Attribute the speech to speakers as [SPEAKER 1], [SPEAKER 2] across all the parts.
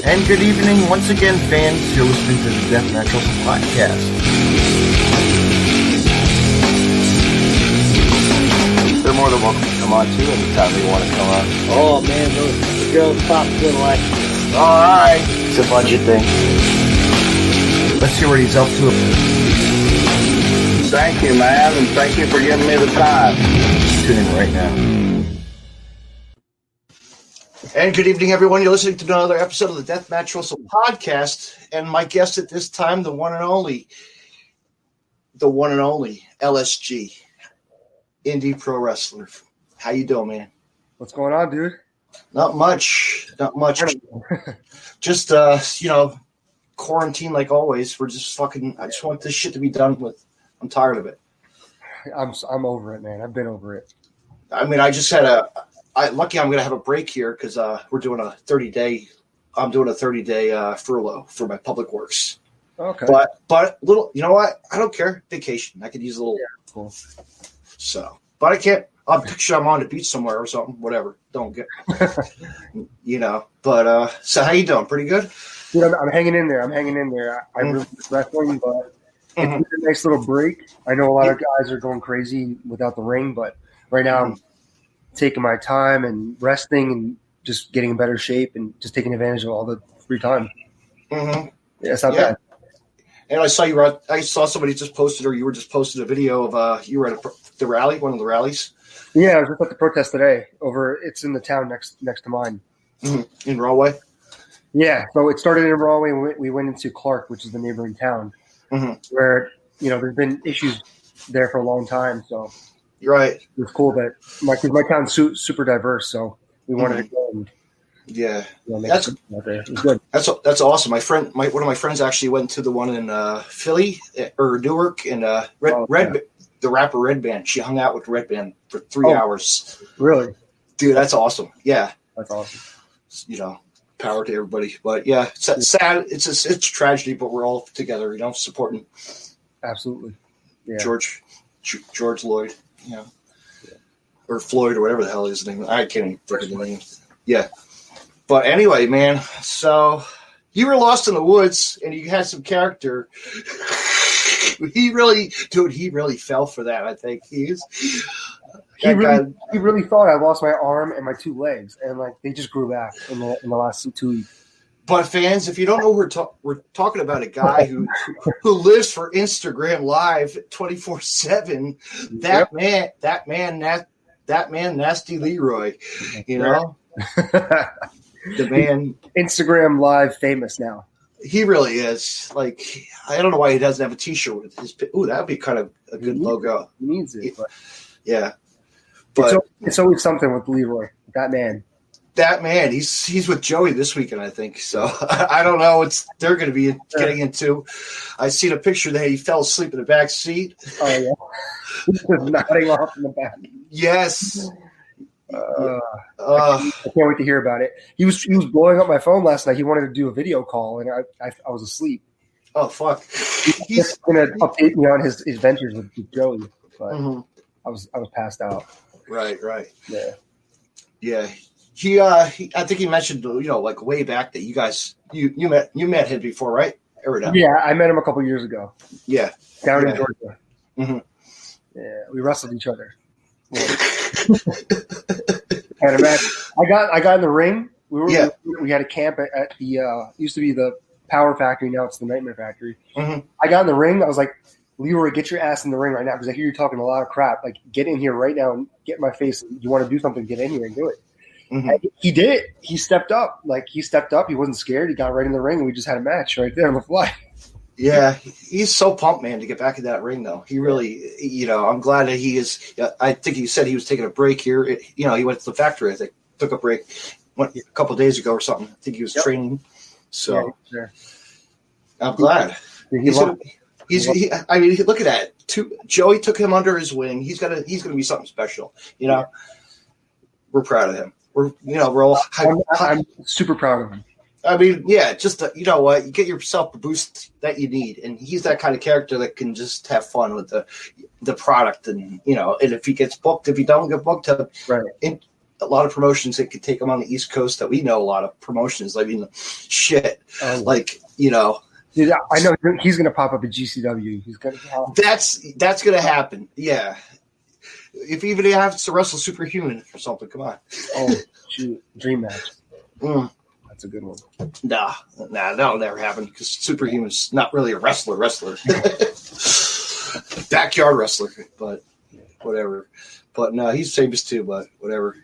[SPEAKER 1] And good evening once again, fans. You're listening to the Death Natural Podcast. They're more than welcome to come on too anytime they want to come on.
[SPEAKER 2] Oh man, those girls pop good like.
[SPEAKER 1] Alright. It's a budget thing. Let's see what he's up to.
[SPEAKER 3] Thank you, man, and thank you for giving me the time.
[SPEAKER 1] Tune in right now. And good evening, everyone. You're listening to another episode of the Death Natural Podcast. And my guest at this time, the one and only LSG, indie pro wrestler. How you doing, man?
[SPEAKER 4] What's going on, dude?
[SPEAKER 1] Not much. Just, quarantine like always. We're just fucking, I just want this shit to be done with. I'm tired of it.
[SPEAKER 4] I'm over it, man. I've been over it.
[SPEAKER 1] I mean, I just had lucky I'm going to have a break here because we're doing a 30-day. I'm doing a 30-day furlough for my public works.
[SPEAKER 4] Okay.
[SPEAKER 1] But little, you know what? I don't care. Vacation. I could use a little.
[SPEAKER 4] Yeah, cool.
[SPEAKER 1] So, but I can't. I'll picture I'm on the beach somewhere or something. Whatever. Don't get. But so how you doing? Pretty good.
[SPEAKER 4] Dude, I'm hanging in there. I really miss wrestling, but it's a nice little break. I know a lot of guys are going crazy without the ring, but right now I'm taking my time and resting and just getting in better shape and just taking advantage of all the free time.
[SPEAKER 1] Mm-hmm.
[SPEAKER 4] Yeah, it's not bad.
[SPEAKER 1] And I saw somebody just posted, or you were just posted a video of you were at the rally, one of the rallies.
[SPEAKER 4] Yeah, I was just at the protest today. It's in the town next to mine.
[SPEAKER 1] Mm-hmm. In Rahway.
[SPEAKER 4] Yeah, so it started in Rahway, and we went into Clark, which is the neighboring town, where there's been issues there for a long time. So
[SPEAKER 1] you're right.
[SPEAKER 4] It was cool that my town's super diverse, so we wanted to go and
[SPEAKER 1] that's
[SPEAKER 4] out there. It was good.
[SPEAKER 1] That's awesome. One of my friends actually went to the one in Philly or Newark, and the rapper Red Band. She hung out with Red Band for 3 hours.
[SPEAKER 4] Really,
[SPEAKER 1] dude, that's awesome. Yeah,
[SPEAKER 4] that's awesome.
[SPEAKER 1] Power to everybody. But yeah, it's sad. It's a tragedy, but we're all together, supporting.
[SPEAKER 4] Absolutely. Yeah.
[SPEAKER 1] George Lloyd, or Floyd, or whatever the hell his name. I can't even think of the name. Yeah. But anyway, man, so you were lost in the woods and you had some character. He really fell for that, I think. He
[SPEAKER 4] really thought I lost my arm and my two legs, and they just grew back in the last 2 weeks.
[SPEAKER 1] But fans, if you don't know, we're talking about a guy who lives for Instagram Live 24/7. That man, Nasty Leroy. The man,
[SPEAKER 4] Instagram Live famous now.
[SPEAKER 1] He really is. I don't know why he doesn't have a T-shirt with his. Ooh, that would be kind of a good logo.
[SPEAKER 4] He needs it.
[SPEAKER 1] Yeah. But
[SPEAKER 4] it's always something with Leroy. That man,
[SPEAKER 1] he's with Joey this weekend, I think. So I don't know what they're going to be getting into. I seen a picture that he fell asleep in the back seat.
[SPEAKER 4] Oh yeah, he was nodding off in the back.
[SPEAKER 1] Yes.
[SPEAKER 4] I can't wait to hear about it. He was blowing up my phone last night. He wanted to do a video call, and I was asleep.
[SPEAKER 1] Oh fuck!
[SPEAKER 4] He's going to update me on his ventures with Joey, but I was passed out.
[SPEAKER 1] Right.
[SPEAKER 4] Yeah.
[SPEAKER 1] He I think he mentioned way back that you guys you met him before, right?
[SPEAKER 4] Yeah, I met him a couple years ago.
[SPEAKER 1] Yeah,
[SPEAKER 4] down in Georgia.
[SPEAKER 1] Mm-hmm.
[SPEAKER 4] Yeah, we wrestled each other. Had a match. I got in the ring. We had a camp at the used to be the Power Factory. Now it's the Nightmare Factory. Mm-hmm. I got in the ring. I was like, Leroy, get your ass in the ring right now because I hear you talking a lot of crap. Get in here right now and get in my face. You want to do something? Get in here and do it. Mm-hmm. And he did it. He stepped up. He stepped up. He wasn't scared. He got right in the ring, and we just had a match right there on the fly.
[SPEAKER 1] Yeah, he's so pumped, man, to get back in that ring, though. He really, I'm glad that he is. I think he said he was taking a break here. He went to the factory, I think, took a break a couple of days ago or something. I think he was training. So I'm glad. Look at that. Joey took him under his wing. He's gonna be something special. We're proud of him. We're all.
[SPEAKER 4] I'm super proud of him.
[SPEAKER 1] I mean, yeah, just you get yourself the boost that you need, and he's that kind of character that can just have fun with the product, and and if he gets booked, if he don't get booked, a lot of promotions that could take him on the East Coast that we know a lot of promotions. I mean, shit, like, you know.
[SPEAKER 4] Dude, I know he's going to pop up at GCW. He's going to.
[SPEAKER 1] That's going to happen. Yeah. If even he has to wrestle Superhuman or something, come on.
[SPEAKER 4] Oh, shoot. Dream match. That's a good one.
[SPEAKER 1] Nah, that'll never happen because Superhuman's not really a wrestler. Backyard wrestler, but whatever. But no, he's famous too, but whatever.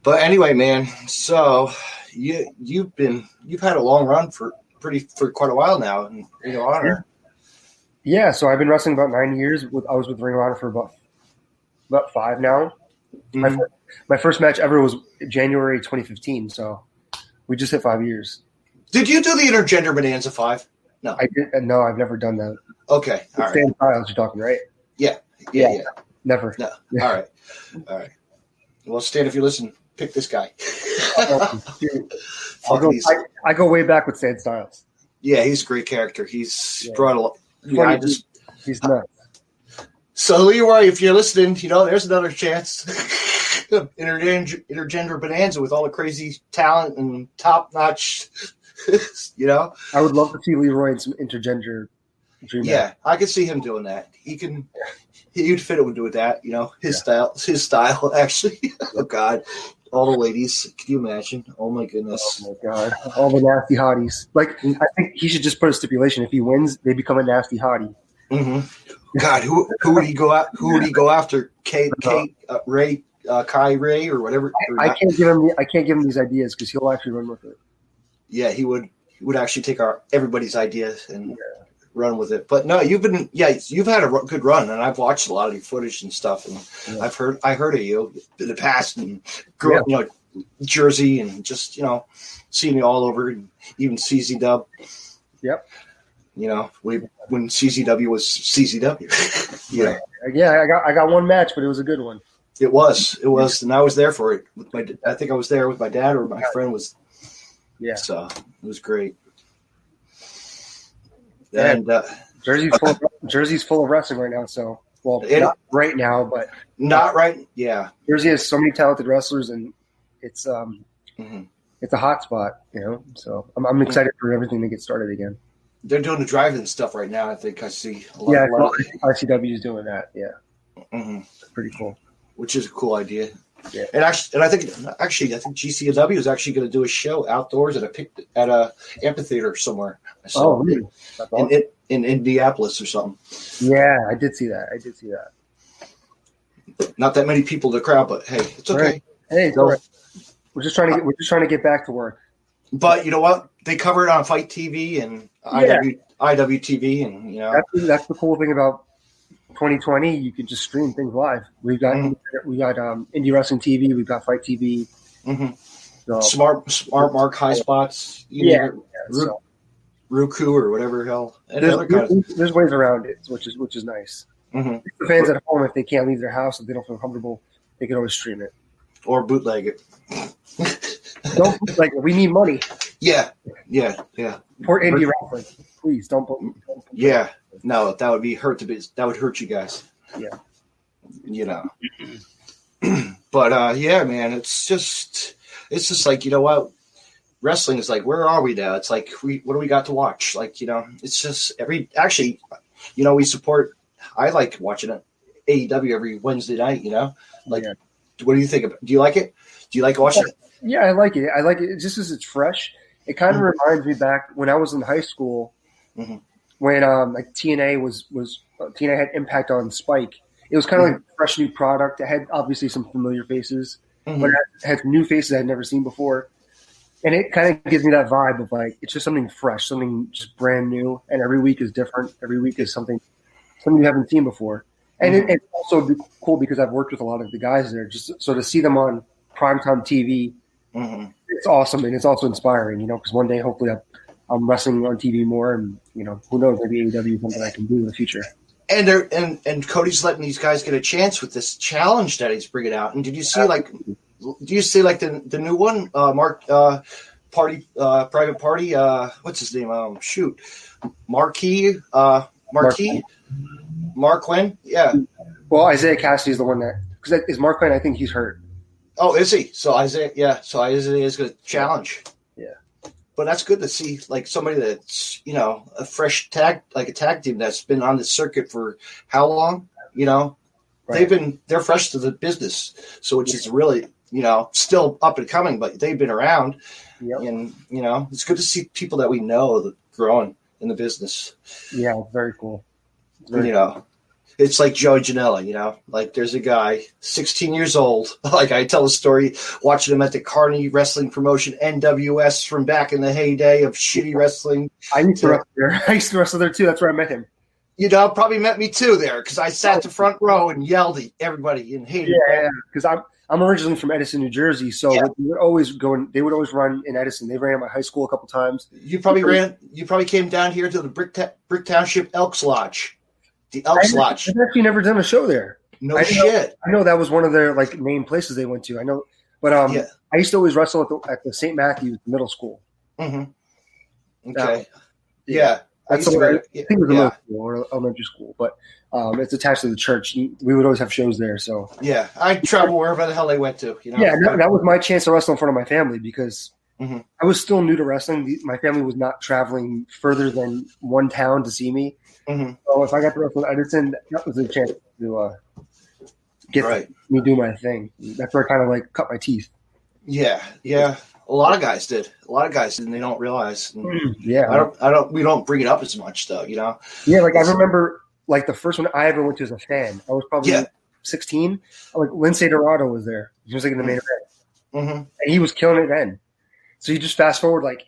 [SPEAKER 1] But anyway, man, so you've had a long run for quite a while now in Ring of Honor.
[SPEAKER 4] Yeah, so I've been wrestling about 9 years. I was with Ring of Honor for about 5 now. Mm-hmm. My first match ever was January 2015, so we just hit 5 years.
[SPEAKER 1] Did you do the Intergender Bonanza 5? No.
[SPEAKER 4] I did. No, I've never done that.
[SPEAKER 1] Okay. All right.
[SPEAKER 4] Stan Styles you're talking, right?
[SPEAKER 1] Yeah.
[SPEAKER 4] Never.
[SPEAKER 1] No. Yeah. All right. Well, Stan, if you listen, pick this guy.
[SPEAKER 4] I go way back with Stan Styles.
[SPEAKER 1] Yeah, he's a great character. He's brought a lot. Yeah,
[SPEAKER 4] he's nuts.
[SPEAKER 1] So, Leroy, if you're listening, there's another chance. Intergender Bonanza with all the crazy talent and top-notch,
[SPEAKER 4] I would love to see Leroy in some intergender dream match.
[SPEAKER 1] I could see him doing that. He'd fit in with that, his style, actually. Oh, God. All the ladies. Can you imagine? Oh, my goodness.
[SPEAKER 4] Oh, my God. All the nasty hotties. Like, I think he should just put a stipulation. If he wins, they become a nasty hottie.
[SPEAKER 1] Mm-hmm. God, who would he go out? Who would he go after? Ray, Kai Ray, or whatever?
[SPEAKER 4] I can't give him these ideas because he'll actually run with it.
[SPEAKER 1] Yeah, he would. He would actually take everybody's ideas and run with it. But no, you've had a good run, and I've watched a lot of your footage and stuff, and I heard of you in the past, and grew up, Jersey, and just seeing you all over, and even CZ Dub.
[SPEAKER 4] Yep.
[SPEAKER 1] When CZW was CZW.
[SPEAKER 4] Yeah, I got one match, but it was a good one.
[SPEAKER 1] It was, and I was there for it. I think I was there with my dad, or my friend was. Yeah. So it was great. And
[SPEAKER 4] Jersey's full of wrestling right now. So not right now, but
[SPEAKER 1] not right. Yeah.
[SPEAKER 4] Jersey has so many talented wrestlers, and it's it's a hot spot. So I'm excited for everything to get started again.
[SPEAKER 1] They're doing the drive-in stuff right now. I think I see a lot.
[SPEAKER 4] ICW is doing that. Yeah, It's pretty cool.
[SPEAKER 1] Which is a cool idea.
[SPEAKER 4] Yeah,
[SPEAKER 1] and I think GCW is actually going to do a show outdoors at a amphitheater somewhere. I saw
[SPEAKER 4] really?
[SPEAKER 1] in Indianapolis or something.
[SPEAKER 4] Yeah, I did see that.
[SPEAKER 1] Not that many people in the crowd, but hey, it's okay.
[SPEAKER 4] Right. Hey, it's all right. We're just trying to get back to work.
[SPEAKER 1] But you know what? They cover it on Fight TV and IWTV, and
[SPEAKER 4] that's the cool thing about 2020. You can just stream things live. We've got Indie Wrestling TV. We've got Fight TV.
[SPEAKER 1] Mm-hmm. So, Smart Mark High Spots. Roku or whatever hell.
[SPEAKER 4] There's ways around it, which is nice.
[SPEAKER 1] Mm-hmm.
[SPEAKER 4] The fans at home, if they can't leave their house, if they don't feel comfortable, they can always stream it
[SPEAKER 1] or bootleg it.
[SPEAKER 4] Don't bootleg it. We need money.
[SPEAKER 1] Yeah.
[SPEAKER 4] For indie wrestling, please don't.
[SPEAKER 1] Yeah, no, that would that would hurt you guys.
[SPEAKER 4] Yeah,
[SPEAKER 1] But man, it's just like what, wrestling is like. Where are we now? It's like what do we got to watch? Like it's just we support. I like watching it AEW every Wednesday night. What do you think of it? Do you like it? Do you like watching it?
[SPEAKER 4] Yeah, I like it. I like it just as it's fresh. It kind of reminds me back when I was in high school, when like TNA TNA had Impact on Spike. It was kind of like a fresh new product. It had obviously some familiar faces, but it had new faces I had never seen before. And it kind of gives me that vibe of like it's just something fresh, something just brand new, and every week is different. Every week is something you haven't seen before. And it's also cool because I've worked with a lot of the guys there. Just so to see them on primetime TV, it's awesome, and it's also inspiring. Because one day, hopefully, I'm wrestling on TV more, and who knows, maybe AEW is something I can do in the future.
[SPEAKER 1] And and Cody's letting these guys get a chance with this challenge that he's bringing out. And did you see the new one, Mark Private Party? What's his name? Mark Quinn? Yeah.
[SPEAKER 4] Well, Isaiah Cassidy is the one because is Mark Quinn? I think he's hurt.
[SPEAKER 1] Oh, is he? So Isaiah is going to challenge.
[SPEAKER 4] Yeah.
[SPEAKER 1] But that's good to see, like somebody that's a fresh tag, like a tag team that's been on the circuit for how long?
[SPEAKER 4] Right.
[SPEAKER 1] They're fresh to the business, so which is really still up and coming, but they've been around, and it's good to see people that we know that growing in the business.
[SPEAKER 4] Yeah, it's very cool.
[SPEAKER 1] It's like Joey Janela, like there's a guy, 16 years old. Like I tell a story, watching him at the Carney Wrestling Promotion, NWS, from back in the heyday of shitty wrestling.
[SPEAKER 4] I used to wrestle there. I used to wrestle there too. That's where I met him.
[SPEAKER 1] Probably met me too there because I sat the front row and yelled at everybody and hated.
[SPEAKER 4] Yeah, because I'm originally from Edison, New Jersey, so we would always they would always run in Edison. They ran at my high school a couple times.
[SPEAKER 1] You probably came down here to the Brick Township Elks Lodge. The Elks Lodge.
[SPEAKER 4] I've actually never done a show there.
[SPEAKER 1] No shit.
[SPEAKER 4] I know that was one of their like main places they went to. I know, but I used to always wrestle at the St. Matthews middle school.
[SPEAKER 1] Mm-hmm. Okay. Yeah.
[SPEAKER 4] I think it was a middle school or elementary school, but it's attached to the church. We would always have shows there. So
[SPEAKER 1] yeah, I travel wherever the hell they went to.
[SPEAKER 4] Yeah, that was my chance to wrestle in front of my family because I was still new to wrestling. My family was not traveling further than one town to see me. So if I got to wrestle in Edison, that was a chance to get me do my thing. That's where I kind of like cut my teeth.
[SPEAKER 1] Yeah. A lot of guys did. And they don't realize.
[SPEAKER 4] Yeah.
[SPEAKER 1] We don't bring it up as much though.
[SPEAKER 4] Yeah, like I remember like the first one I ever went to as a fan. I was probably 16. Like Lindsay Dorado was there. He was like in the main event, and he was killing it then. So you just fast forward like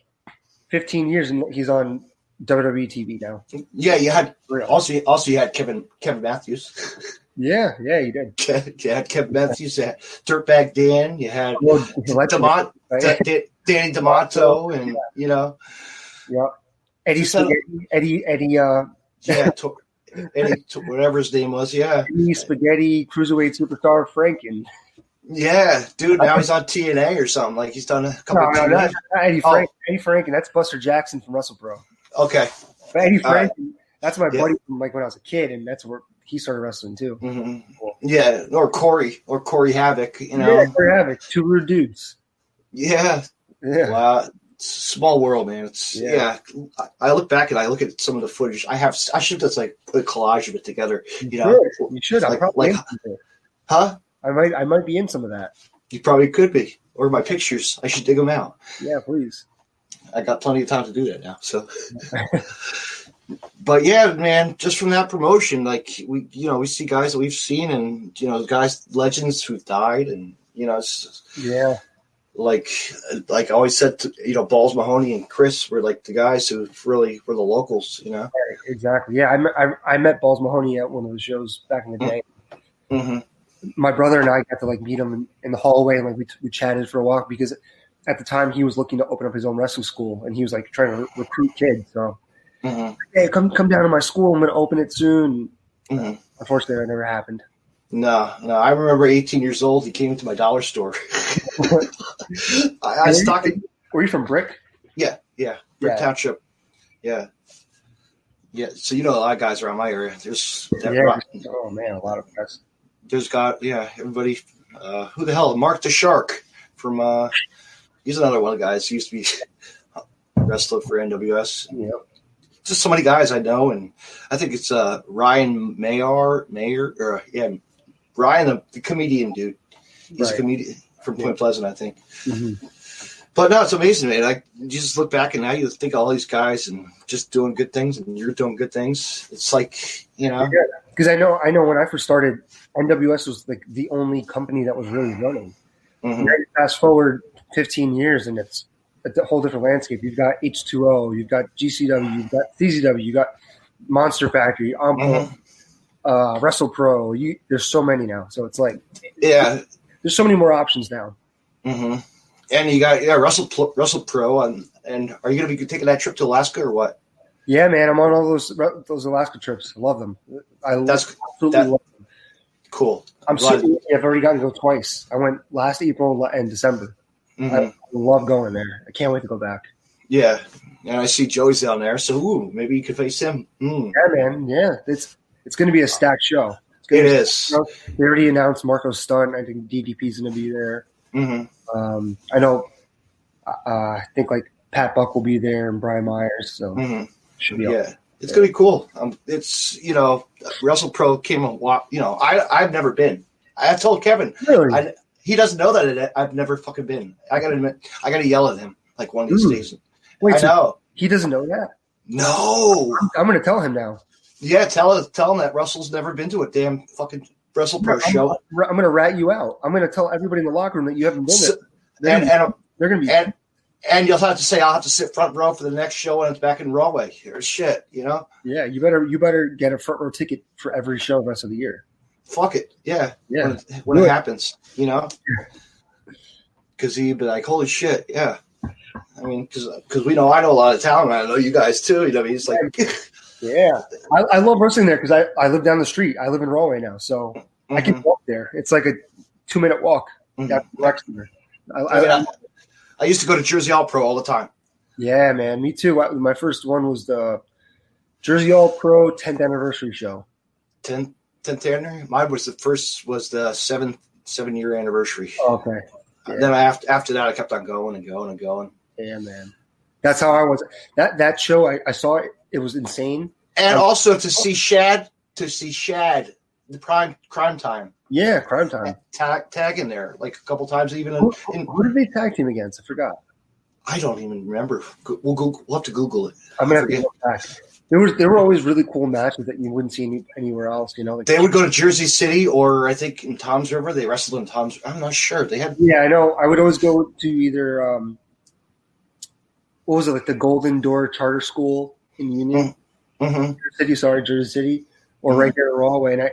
[SPEAKER 4] 15 years, and he's on WWE TV now.
[SPEAKER 1] Yeah, you had also you had Kevin Matthews.
[SPEAKER 4] Yeah, you did.
[SPEAKER 1] You had Kevin Matthews. You had Dirtbag Dan. You had Danny D'Amato, and
[SPEAKER 4] Eddie Spaghetti. Eddie.
[SPEAKER 1] Eddie, whatever his name was. Yeah,
[SPEAKER 4] Eddie Spaghetti, cruiserweight superstar Franken.
[SPEAKER 1] Yeah, dude. Now he's on TNA or something. Like he's done a couple.
[SPEAKER 4] No, not Eddie Frank. Eddie Franken. That's Buster Jackson from WrestlePro.
[SPEAKER 1] Okay,
[SPEAKER 4] but Eddie Franken. That's my buddy from like when I was a kid, and that's where he started wrestling too.
[SPEAKER 1] Cool. Yeah, or Corey Havoc.
[SPEAKER 4] Yeah, Corey Havoc. Two rude dudes.
[SPEAKER 1] Yeah. Wow. Small world, man. It's I look back and I look at some of the footage. I should just like put a collage of it together.
[SPEAKER 4] You should.
[SPEAKER 1] Like, huh?
[SPEAKER 4] I might be in some of that.
[SPEAKER 1] You probably could be, or my pictures. I should dig them out.
[SPEAKER 4] Yeah, please.
[SPEAKER 1] I got plenty of time to do that now. So, but yeah, man, just from that promotion, like we see guys that we've seen, and guys, legends who've died, and it's like I always said, Balls Mahoney and Chris were like the guys who really were the locals, Right,
[SPEAKER 4] exactly. Yeah, I met Balls Mahoney at one of the shows back in the day. My brother and I got to like meet him in the hallway, and like we chatted for a while because at the time he was looking to open up his own wrestling school, and he was like trying to recruit kids. So, hey, come down to my school. I'm going to open it soon. Unfortunately, that never happened.
[SPEAKER 1] No. I remember 18 years old. He came to my dollar store. I was talking.
[SPEAKER 4] Were you from Brick?
[SPEAKER 1] Yeah. Brick Township. Yeah. So a lot of guys around my area. There's
[SPEAKER 4] oh man, a lot of guys.
[SPEAKER 1] There's everybody. Who the hell? Mark the Shark from. He's another one of the guys. He used to be wrestler for NWS.
[SPEAKER 4] Yeah.
[SPEAKER 1] Just so many guys I know, and I think it's Ryan Mayer, Ryan, the comedian dude. He's a comedian from Point Pleasant, I think. But no, it's amazing, man. Like you just look back and now you think all these guys and just doing good things, and you're doing good things. It's like
[SPEAKER 4] because I know when I first started, NWS was like the only company that was really running. Fast forward 15 years, and it's a whole different landscape. You've got H2O, you've got GCW, you've got CZW, you've got Monster Factory, WrestlePro. There's so many now, so it's like there's so many more options now.
[SPEAKER 1] And you got WrestlePro, and are you going to be taking that trip to Alaska or what?
[SPEAKER 4] Yeah, man, I'm on all those Alaska trips. I love them. Absolutely love them.
[SPEAKER 1] Cool.
[SPEAKER 4] I've already gotten to go twice. I went last April and December. I love going there. I can't wait to go back.
[SPEAKER 1] Yeah, and I see Joey's down there, so maybe you could face him.
[SPEAKER 4] Yeah, man. Yeah, it's going to be a stacked show.
[SPEAKER 1] It is.
[SPEAKER 4] They already announced Marco Stunt. I think DDP's going to be there. I know. I think like Pat Buck will be there and Brian Myers, so should be
[SPEAKER 1] It's gonna be cool. It's Wrestle Pro came a while. I've never been. I told Kevin.
[SPEAKER 4] Really?
[SPEAKER 1] He doesn't know that I've never fucking been. I gotta admit, I gotta yell at him like one of these days.
[SPEAKER 4] Wait,
[SPEAKER 1] I know.
[SPEAKER 4] He doesn't know that?
[SPEAKER 1] No.
[SPEAKER 4] I'm gonna tell him now.
[SPEAKER 1] Yeah, tell him that Russell's never been to a damn fucking Wrestle Pro show.
[SPEAKER 4] I'm gonna rat you out. I'm gonna tell everybody in the locker room that you haven't been there. They're gonna be.
[SPEAKER 1] And you'll have to say I'll have to sit front row for the next show when it's back in Rahway. Or shit,
[SPEAKER 4] Yeah, you better get a front row ticket for every show the rest of the year.
[SPEAKER 1] Fuck it, yeah. When it happens, because he'd be like, "Holy shit, yeah." I mean, because I know a lot of talent. I know you guys too. It's like,
[SPEAKER 4] yeah, I love wrestling there because I live down the street. I live in Rahway now, so I can walk there. It's like a 2-minute walk.
[SPEAKER 1] I used to go to Jersey All Pro all the time.
[SPEAKER 4] Yeah, man, me too. My first one was the Jersey All Pro 10th anniversary show.
[SPEAKER 1] 10th anniversary. Mine was the 7-year anniversary.
[SPEAKER 4] Okay.
[SPEAKER 1] Yeah. Then after that, I kept on going and going and going.
[SPEAKER 4] Yeah, man. That's how I was. That show, I saw it. It was insane.
[SPEAKER 1] And also to see Shad, the Crime Time.
[SPEAKER 4] Yeah, Crime Time.
[SPEAKER 1] Tag in there like a couple times, even.
[SPEAKER 4] Who did they tag team against? I forgot.
[SPEAKER 1] I don't even remember. We'll have to Google it.
[SPEAKER 4] I'm gonna have to go back. There were always really cool matches that you wouldn't see anywhere else. Like
[SPEAKER 1] they would go to Jersey City, or I think in Tom's River. They wrestled in Tom's. I'm not sure. They had.
[SPEAKER 4] Yeah, I know. I would always go to either. What was it, like the Golden Door Charter School in Union, Jersey City, or right here in Rahway, and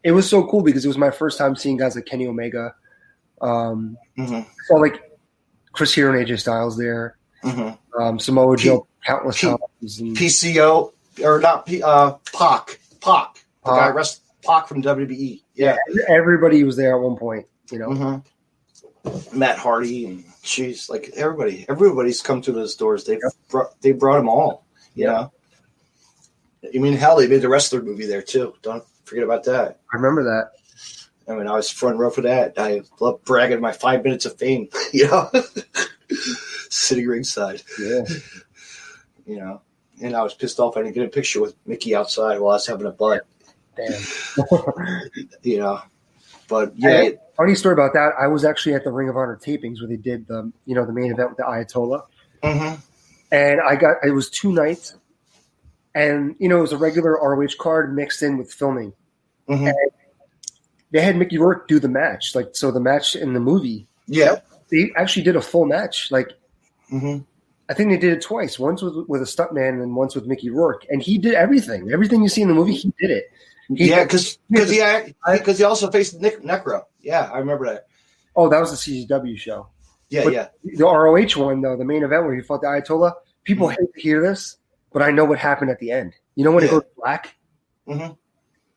[SPEAKER 4] it was so cool because it was my first time seeing guys like Kenny Omega. Saw like Chris Hero and AJ Styles there, Samoa Joe countless times. And
[SPEAKER 1] PCO or not Pac. The guy wrestled Pac from WWE. Yeah,
[SPEAKER 4] everybody was there at one point.
[SPEAKER 1] Matt Hardy and like everybody's come through those doors. They brought them all. I mean, hell, they made the Wrestler movie there too. Don't forget about that.
[SPEAKER 4] I remember that.
[SPEAKER 1] I mean, I was front row for that. I love bragging my 5 minutes of fame. Sitting ringside.
[SPEAKER 4] Yeah.
[SPEAKER 1] And I was pissed off I didn't get a picture with Mickey outside while I was having a butt.
[SPEAKER 4] Damn.
[SPEAKER 1] But yeah.
[SPEAKER 4] Funny story about that. I was actually at the Ring of Honor tapings where they did the main event with the Ayatollah. And it was 2 nights. And, it was a regular ROH card mixed in with filming. And they had Mickey Rourke do the match. So the match in the movie.
[SPEAKER 1] Yeah.
[SPEAKER 4] They actually did a full match. I think they did it twice. Once with a stuntman and once with Mickey Rourke. And he did everything. Everything you see in the movie, he did it.
[SPEAKER 1] Because he also faced Necro. Yeah, I remember that.
[SPEAKER 4] Oh, that was the CZW show.
[SPEAKER 1] Yeah,
[SPEAKER 4] but
[SPEAKER 1] yeah.
[SPEAKER 4] The ROH one, though, the main event where he fought the Ayatollah, people hate to hear this, but I know what happened at the end. You know when it goes black?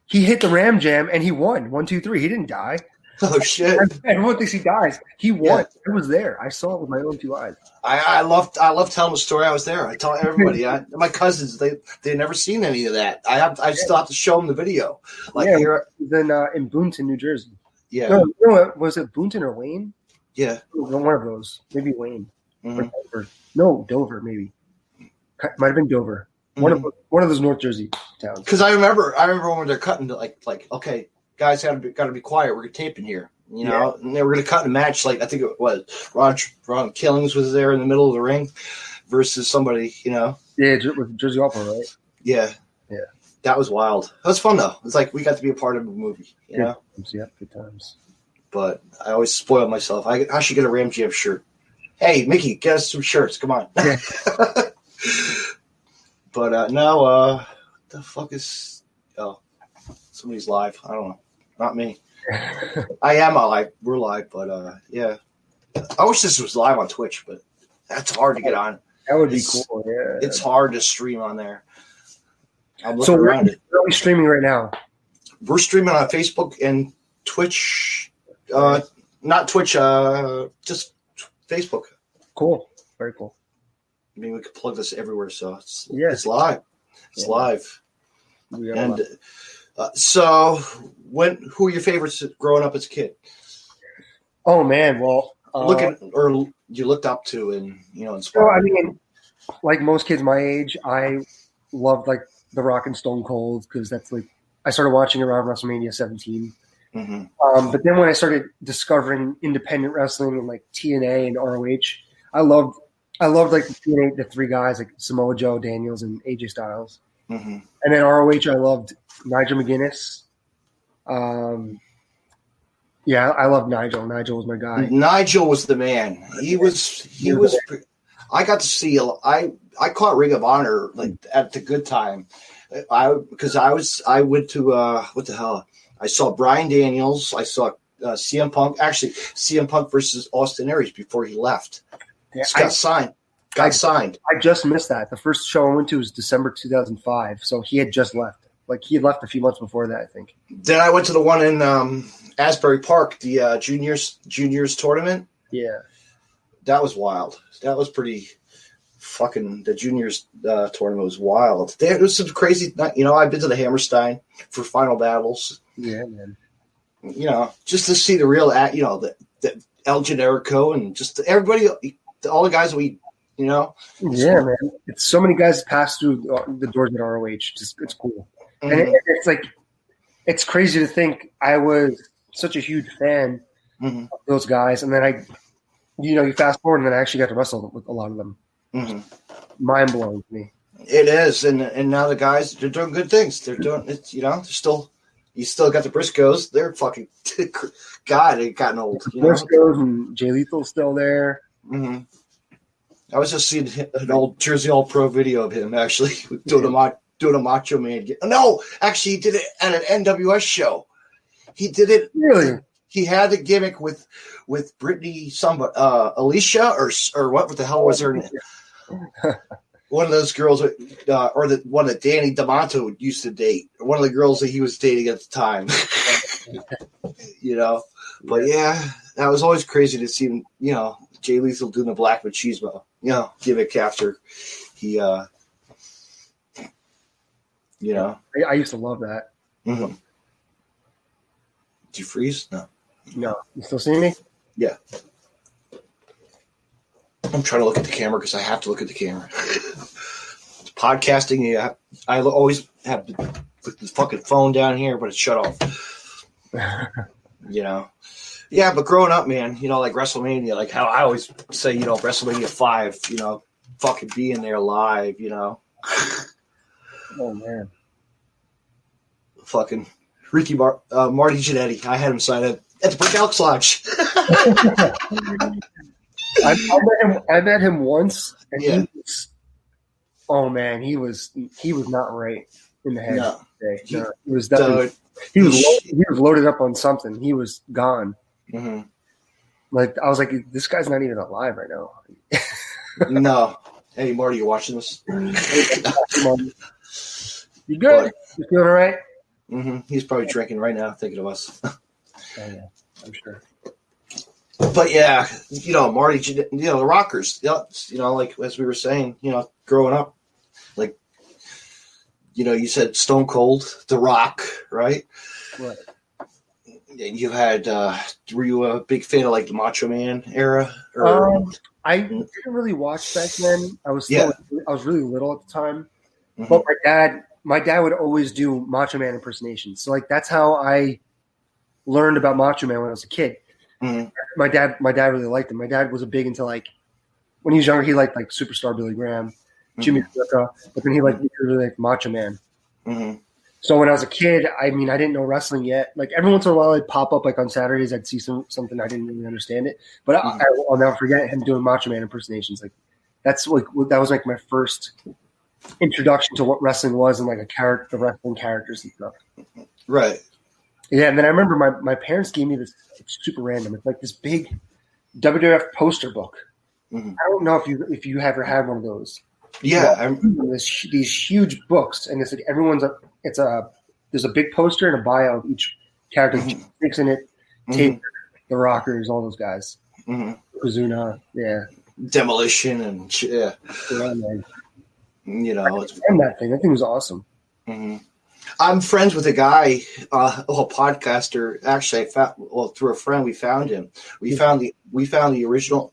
[SPEAKER 4] He hit the Ram Jam and he won. 1, 2, 3. He didn't die.
[SPEAKER 1] Oh, shit.
[SPEAKER 4] Everyone thinks he dies. He won. I was there. I saw it with my own 2 eyes.
[SPEAKER 1] I love telling the story. I was there. I tell everybody. My cousins, they never seen any of that. I still have to show them the video.
[SPEAKER 4] Here in Boonton, New Jersey.
[SPEAKER 1] Yeah.
[SPEAKER 4] No, was it Boonton or Wayne?
[SPEAKER 1] Yeah.
[SPEAKER 4] One of those. Maybe Wayne. Or Dover. No, Dover, maybe. Might have been Dover. One of those North Jersey towns.
[SPEAKER 1] Because I remember when they're cutting like okay, guys got to be quiet. We're taping here, and they were going to cut a match. Like I think it was Ron Killings was there in the middle of the ring versus somebody,
[SPEAKER 4] Yeah, with Jersey All Pro, right?
[SPEAKER 1] Yeah. That was wild. That was fun though. It's like we got to be a part of a movie,
[SPEAKER 4] Yeah, good times.
[SPEAKER 1] But I always spoil myself. I should get a Ram Jam shirt. Hey, Mickey, get us some shirts. Come on.
[SPEAKER 4] Yeah.
[SPEAKER 1] But now, the fuck is? Oh, somebody's live. I don't know. Not me. I am live. We're live, but yeah. I wish this was live on Twitch, but that's hard to get on.
[SPEAKER 4] That would be cool. Yeah,
[SPEAKER 1] it's hard to stream on there. I'm looking
[SPEAKER 4] so
[SPEAKER 1] around it.
[SPEAKER 4] Where are we streaming right now?
[SPEAKER 1] We're streaming on Facebook and Twitch. Not Twitch. Just Facebook.
[SPEAKER 4] Cool. Very cool.
[SPEAKER 1] I mean, we could plug this everywhere, so it's live. It's live. And so, who are your favorites growing up as a kid?
[SPEAKER 4] Oh man, well,
[SPEAKER 1] or you looked up to and
[SPEAKER 4] so
[SPEAKER 1] inspired?
[SPEAKER 4] I mean, like most kids my age, I loved like The Rock and Stone Cold because that's like I started watching around WrestleMania 17.
[SPEAKER 1] Mm-hmm.
[SPEAKER 4] But then when I started discovering independent wrestling and like TNA and ROH, I loved like the TNA, the three guys like Samoa Joe, Daniels, and AJ Styles.
[SPEAKER 1] Mm-hmm.
[SPEAKER 4] And then ROH, I loved Nigel McGuinness. Yeah, I loved Nigel. Nigel was my guy.
[SPEAKER 1] Nigel was the man. He was. I got to see. I caught Ring of Honor like at the good time. I went to what the hell? I saw Bryan Daniels. I saw CM Punk. Actually, CM Punk versus Austin Aries before he left.
[SPEAKER 4] Yeah,
[SPEAKER 1] Got signed.
[SPEAKER 4] I just missed that. The first show I went to was December 2005, so he had just left. Like he had left a few months before that, I think.
[SPEAKER 1] Then I went to the one in Asbury Park, the juniors tournament.
[SPEAKER 4] Yeah,
[SPEAKER 1] that was wild. That was pretty fucking. The juniors tournament was wild. There was some crazy. I've been to the Hammerstein for final battles.
[SPEAKER 4] Yeah, man.
[SPEAKER 1] Just to see the real the El Generico and just everybody, all the guys
[SPEAKER 4] Yeah, man. It's so many guys pass through the doors at ROH. Just it's cool, and it's like it's crazy to think I was such a huge fan of those guys, and then you fast forward, and then I actually got to wrestle with a lot of them. Mind blowing to me.
[SPEAKER 1] It is, and now the guys they're doing good things. They're doing it. They're still. You still got the Briscoes. They're fucking God. They've gotten old.
[SPEAKER 4] Briscoes and Jay Lethal's still there.
[SPEAKER 1] Mm-hmm. I was just seeing an old Jersey All Pro video of him actually doing a Macho Man. No, actually, he did it at an NWS show. He did it.
[SPEAKER 4] Really?
[SPEAKER 1] He had the gimmick with Brittany, Alicia, or what the hell was her name? One of those girls, or one that Danny D'Amato used to date. One of the girls that he was dating at the time. But yeah, that was always crazy to see him. Jay Lethal doing the Black Machismo. Gimmick after he. I
[SPEAKER 4] used to love that.
[SPEAKER 1] Mm-hmm. Did you freeze? No.
[SPEAKER 4] No. You still see me?
[SPEAKER 1] Yeah. I'm trying to look at the camera because I have to look at the camera. Podcasting, yeah. I always have to put the fucking phone down here, but it's shut off. Yeah, but growing up, man, like WrestleMania, like how I always say, WrestleMania 5, fucking being there live,
[SPEAKER 4] Oh, man.
[SPEAKER 1] Fucking Ricky Marty Jannetty. I had him sign it at the Brick Elks Lodge.
[SPEAKER 4] I met him once, and
[SPEAKER 1] yeah.
[SPEAKER 4] He was not right in the head.
[SPEAKER 1] No.
[SPEAKER 4] He was definitely he was loaded up on something. He was gone.
[SPEAKER 1] Mm-hmm.
[SPEAKER 4] Like I was like, this guy's not even alive right now.
[SPEAKER 1] No. Hey, Marty, you watching this?
[SPEAKER 4] You good? You feeling all right?
[SPEAKER 1] Mm-hmm. He's probably drinking right now, thinking of us.
[SPEAKER 4] Oh yeah, I'm sure.
[SPEAKER 1] But yeah, Marty, the Rockers, like as we were saying, growing up, like, you said Stone Cold, The Rock, right?
[SPEAKER 4] Right.
[SPEAKER 1] You had, were you a big fan of like the Macho Man era?
[SPEAKER 4] I didn't really watch back then. I was really little at the time.
[SPEAKER 1] Mm-hmm.
[SPEAKER 4] But my dad would always do Macho Man impersonations. So like that's how I learned about Macho Man when I was a kid.
[SPEAKER 1] Mm-hmm.
[SPEAKER 4] My dad really liked him. My dad was a big into like when he was younger, he liked like Superstar Billy Graham, Jimmy Snuka, but then he really liked Macho Man.
[SPEAKER 1] Mm-hmm.
[SPEAKER 4] So when I was a kid, I didn't know wrestling yet. Like every once in a while, I'd pop up like on Saturdays. I'd see something I didn't really understand it, but I'll never forget him doing Macho Man impersonations. Like that was like my first introduction to what wrestling was and like the wrestling characters and stuff.
[SPEAKER 1] Right.
[SPEAKER 4] Yeah, and then I remember my parents gave me this. It's super random. It's like this big WWF poster book.
[SPEAKER 1] Mm-hmm.
[SPEAKER 4] I don't know if you ever had one of those.
[SPEAKER 1] Yeah,
[SPEAKER 4] these huge books, and it's like there's a big poster and a bio of each character.
[SPEAKER 1] Mm-hmm.
[SPEAKER 4] Sticks in it, Taker, the Rockers, all those guys.
[SPEAKER 1] Mm-hmm.
[SPEAKER 4] Kazuna, yeah,
[SPEAKER 1] Demolition, and
[SPEAKER 4] yeah, man.
[SPEAKER 1] it's
[SPEAKER 4] And that thing was awesome.
[SPEAKER 1] mm-hmm. I'm friends with a guy, a podcaster. Actually, I found through a friend. We found him. We found the original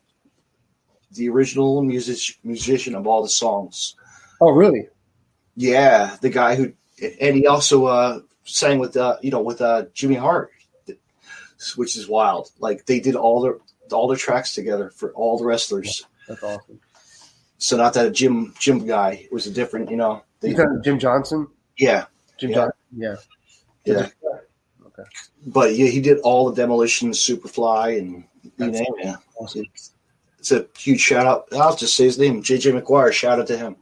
[SPEAKER 1] musician of all the songs.
[SPEAKER 4] Oh, really?
[SPEAKER 1] Yeah, the guy who, and he also sang with Jimmy Hart, which is wild. Like they did all their tracks together for all the wrestlers.
[SPEAKER 4] That's awesome.
[SPEAKER 1] So not that a Jim guy, it was a different,
[SPEAKER 4] You got Jim Johnson?
[SPEAKER 1] Yeah.
[SPEAKER 4] Johnson? Yeah.
[SPEAKER 1] Yeah.
[SPEAKER 4] Okay.
[SPEAKER 1] But yeah, he did all the Demolition, Superfly, and you name it.
[SPEAKER 4] Awesome.
[SPEAKER 1] It's a huge shout out. I'll just say his name, JJ McGuire. Shout out to him.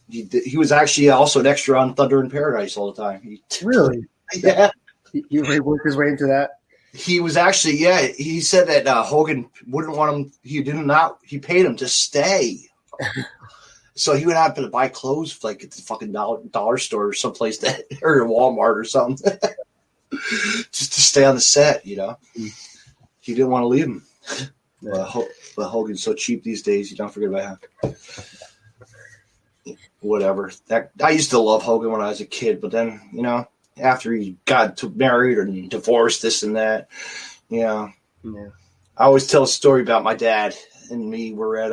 [SPEAKER 1] He was actually also an extra on Thunder in Paradise all the time.
[SPEAKER 4] Really?
[SPEAKER 1] Yeah.
[SPEAKER 4] He worked his way into that.
[SPEAKER 1] He was actually, he said that Hogan wouldn't want him. He paid him to stay. So he would have to buy clothes like at the fucking dollar store or someplace or Walmart or something just to stay on the set, He didn't want to leave him. Yeah. But Hogan's so cheap these days, you don't forget about him. Whatever. I used to love Hogan when I was a kid, but then, after he got married or divorced, this and that, I always tell a story about my dad and me. We're at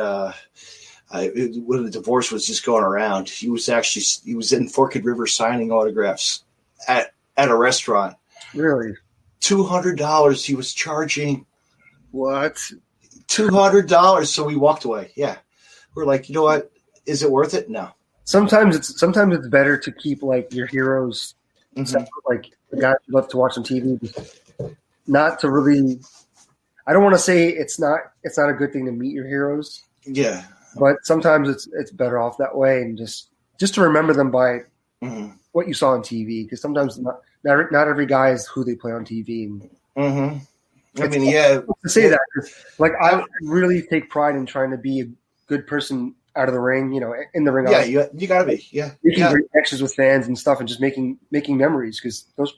[SPEAKER 1] when the divorce was just going around. He was in Forked River signing autographs at a restaurant.
[SPEAKER 4] Really?
[SPEAKER 1] $200 he was charging.
[SPEAKER 4] What?
[SPEAKER 1] $200. So we walked away. Yeah, we're like, you know what? Is it worth it? No.
[SPEAKER 4] Sometimes it's better to keep like your heroes. Mm-hmm. Like the guys you love to watch on TV, not to really. I don't want to say it's not a good thing to meet your heroes.
[SPEAKER 1] Yeah,
[SPEAKER 4] but sometimes it's better off that way, and just to remember them by what you saw on TV, because sometimes not every guy is who they play on TV. And
[SPEAKER 1] I mean, yeah,
[SPEAKER 4] to say that, like I really take pride in trying to be a good person out of the ring, in the ring.
[SPEAKER 1] Yeah, you gotta be. Yeah,
[SPEAKER 4] making great connections with fans and stuff, and just making memories. Because if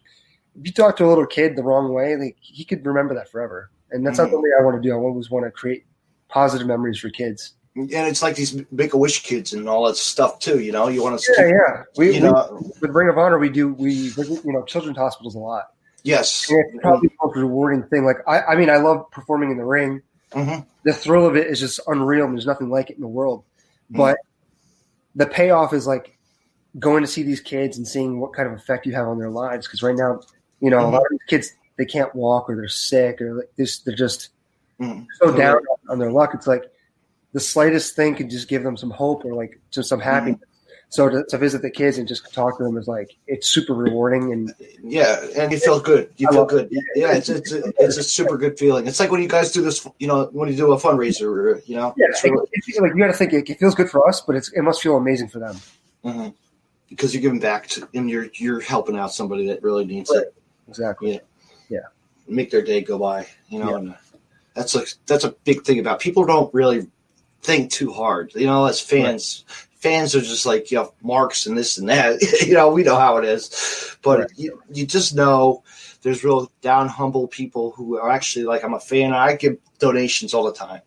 [SPEAKER 4] you talk to a little kid the wrong way, like he could remember that forever. And that's not the way I want to do. I always want to create positive memories for kids.
[SPEAKER 1] And it's like these Make-A-Wish kids and all that stuff too. You want to.
[SPEAKER 4] Yeah. We with Ring of Honor, we visit children's hospitals a lot.
[SPEAKER 1] Yes,
[SPEAKER 4] and it's probably the most rewarding thing. Like I mean, I love performing in the ring. Mm-hmm. The thrill of it is just unreal, and there's nothing like it in the world. But the payoff is like going to see these kids and seeing what kind of effect you have on their lives. Because right now, a lot of these kids, they can't walk or they're sick or like this. They're just so down on their luck. It's like the slightest thing could just give them some hope or like just some happiness. So to visit the kids and just talk to them is like, it's super rewarding. And
[SPEAKER 1] and you feel good. You feel good. Yeah, it's a super good feeling. It's like when you guys do this, when you do a fundraiser,
[SPEAKER 4] Yeah, it's like you got to think it feels good for us, but it must feel amazing for them.
[SPEAKER 1] Mm-hmm. Because you're giving back and you're helping out somebody that really needs it.
[SPEAKER 4] Exactly. Yeah.
[SPEAKER 1] Make their day go by, and that's a big thing about people don't really think too hard. As fans. Right. Fans are just like, marks and this and that. We know how it is. But you just know there's real down, humble people who are actually like, I'm a fan. I give donations all the time.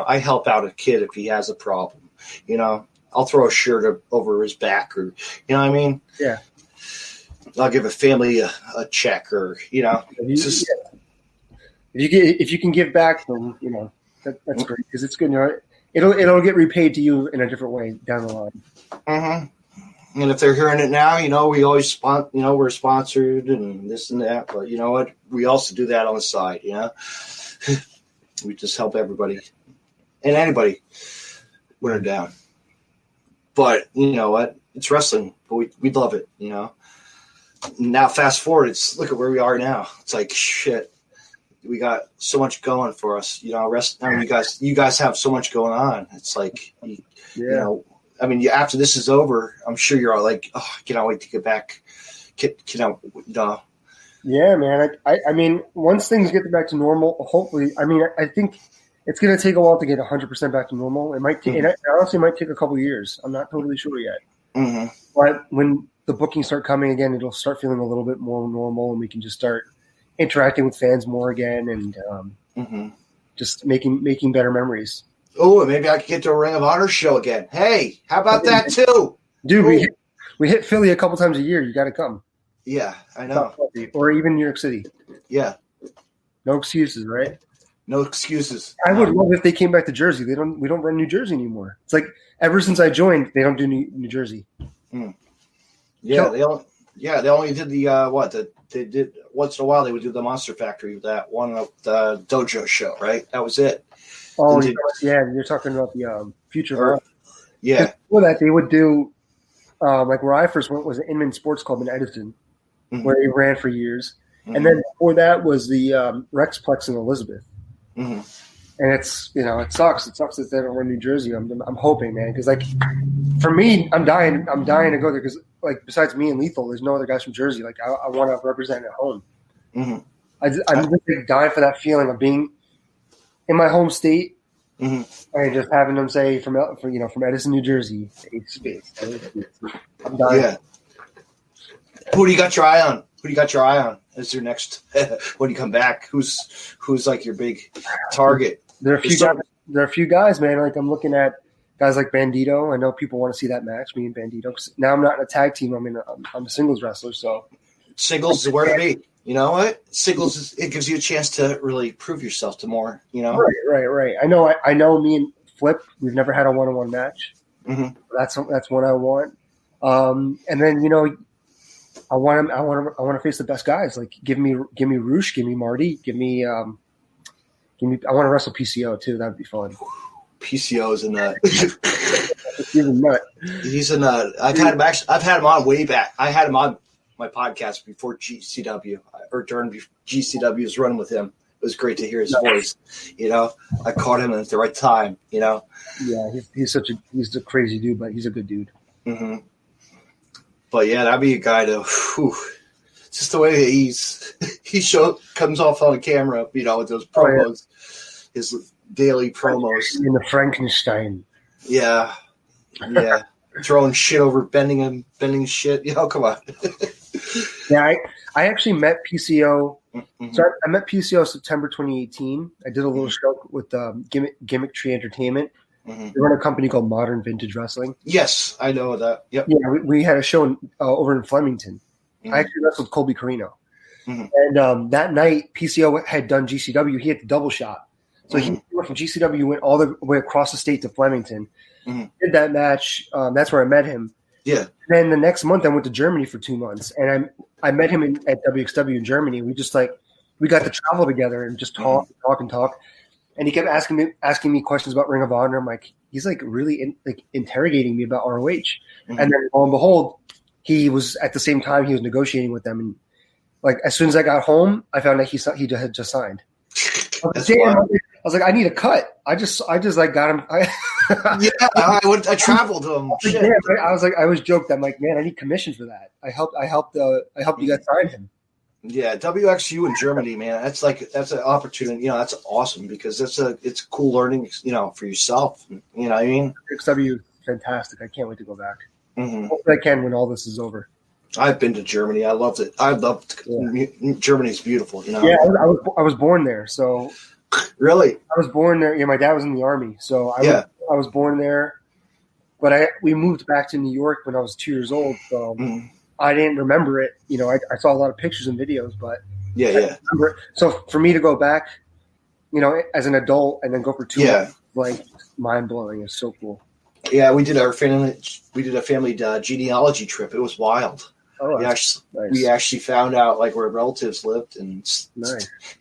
[SPEAKER 1] I help out a kid if he has a problem. I'll throw a shirt over his back or, you know what I mean?
[SPEAKER 4] Yeah.
[SPEAKER 1] I'll give a family a check or, If
[SPEAKER 4] you can give back, then, that's great because it's good. It'll get repaid to you in a different way down the line.
[SPEAKER 1] Mm-hmm. And if they're hearing it now, we always we're sponsored and this and that. But you know what? We also do that on the side. We just help everybody and anybody when they're down. But you know what? It's wrestling, but we love it. Now fast forward, look at where we are now. It's like shit. We got so much going for us, you guys have so much going on. It's like, after this is over, I'm sure you're all like, oh, I cannot wait to get back.
[SPEAKER 4] Yeah, man. I mean, once things get back to normal, hopefully, I think it's going to take a while to get 100% back to normal. It might take, it honestly might take a couple of years. I'm not totally sure yet. Mm-hmm. But when the bookings start coming again, it'll start feeling a little bit more normal and we can just start interacting with fans more again and just making better memories.
[SPEAKER 1] Oh, maybe I could get to a Ring of Honor show again. Hey, how about that too?
[SPEAKER 4] Dude, We hit Philly a couple times a year. You got to come.
[SPEAKER 1] Yeah, I know.
[SPEAKER 4] Or even New York City.
[SPEAKER 1] Yeah.
[SPEAKER 4] No excuses, right?
[SPEAKER 1] No excuses.
[SPEAKER 4] I would love if they came back to Jersey. We don't run New Jersey anymore. It's like ever since I joined, they don't do New Jersey.
[SPEAKER 1] Yeah, they only did they did once in a while. They would do the Monster Factory with that one the dojo show, right? That was it.
[SPEAKER 4] Oh, you're talking about the Future.
[SPEAKER 1] Yeah.
[SPEAKER 4] Before that, they would do like where I first went was the Inman Sports Club in Edison, where he ran for years, and then before that was the Rexplex in Elizabeth. And it's it sucks. It sucks that they don't run New Jersey. I'm hoping, man, because like for me, I'm dying to go there because like besides me and Lethal, there's no other guys from Jersey. Like I want to represent at home. I'm really dying for that feeling of being in my home state and just having them say from Edison, New Jersey, I'm dying.
[SPEAKER 1] Yeah. Who do you got your eye on? Who do you got your eye on as your next when you come back? Who's like your big target?
[SPEAKER 4] There are a few guys, man. Like I'm looking at guys like Bandito. I know people want to see that match, me and Bandito. Now I'm not in a tag team. I'm a singles wrestler. So
[SPEAKER 1] singles is where to be. You know what? Singles it gives you a chance to really prove yourself to more. You know.
[SPEAKER 4] Right. I know. Me and Flip, we've never had a one-on-one match. That's what I want. And then I want to face the best guys. Like give me Roosh, give me Marty, give me. I want to wrestle PCO too. That'd be fun.
[SPEAKER 1] PCO's a nut.
[SPEAKER 4] He's a nut.
[SPEAKER 1] He's a nut. I've had him on way back. I had him on my podcast before GCW or during GCW's run with him. It was great to hear his voice. I caught him at the right time. Yeah,
[SPEAKER 4] he's a crazy dude, but he's a good dude.
[SPEAKER 1] But yeah, that'd be a guy to. Just the way that he comes off on camera, with those promos, his daily promos.
[SPEAKER 4] In the Frankenstein.
[SPEAKER 1] Yeah. Throwing shit over, bending shit. Come on.
[SPEAKER 4] Yeah, I actually met PCO. So I met PCO September 2018. I did a little show with Gimmick Tree Entertainment. They run a company called Modern Vintage Wrestling.
[SPEAKER 1] Yes, I know that. Yep.
[SPEAKER 4] Yeah, we had a show over in Flemington. I actually wrestled Colby Carino. And that night, PCO had done GCW. He had the double shot. So he went from GCW, went all the way across the state to Flemington. Did that match. That's where I met him.
[SPEAKER 1] Yeah.
[SPEAKER 4] And then the next month, I went to Germany for 2 months. And I met him at WXW in Germany. We got to travel together and just talk. And he kept asking me questions about Ring of Honor. I'm like, he's like really interrogating me about ROH. And then lo and behold, he was at the same time he was negotiating with them. And like as soon as I got home, I found out he had just signed. I was like, I need a cut. I just like got him.
[SPEAKER 1] I traveled to him.
[SPEAKER 4] I was joked. I'm like, man, I need commission for that. I helped you guys sign him.
[SPEAKER 1] Yeah, WXU in Germany, man. That's an opportunity. That's awesome because it's cool learning, for yourself. You know what I mean?
[SPEAKER 4] WXW is fantastic. I can't wait to go back. Hopefully I can when all this is over.
[SPEAKER 1] I've been to Germany. I loved it. Germany's beautiful.
[SPEAKER 4] Yeah, I was born there. So
[SPEAKER 1] really,
[SPEAKER 4] I was born there. Yeah, my dad was in the army, so I was born there. But we moved back to New York when I was 2 years old. So. I didn't remember it. I saw a lot of pictures and videos, but yeah. So for me to go back, as an adult and then go for 2 months, like mind blowing. It's so cool. Yeah,
[SPEAKER 1] we did a family genealogy trip. It was wild.
[SPEAKER 4] Oh,
[SPEAKER 1] we actually found out like where relatives lived and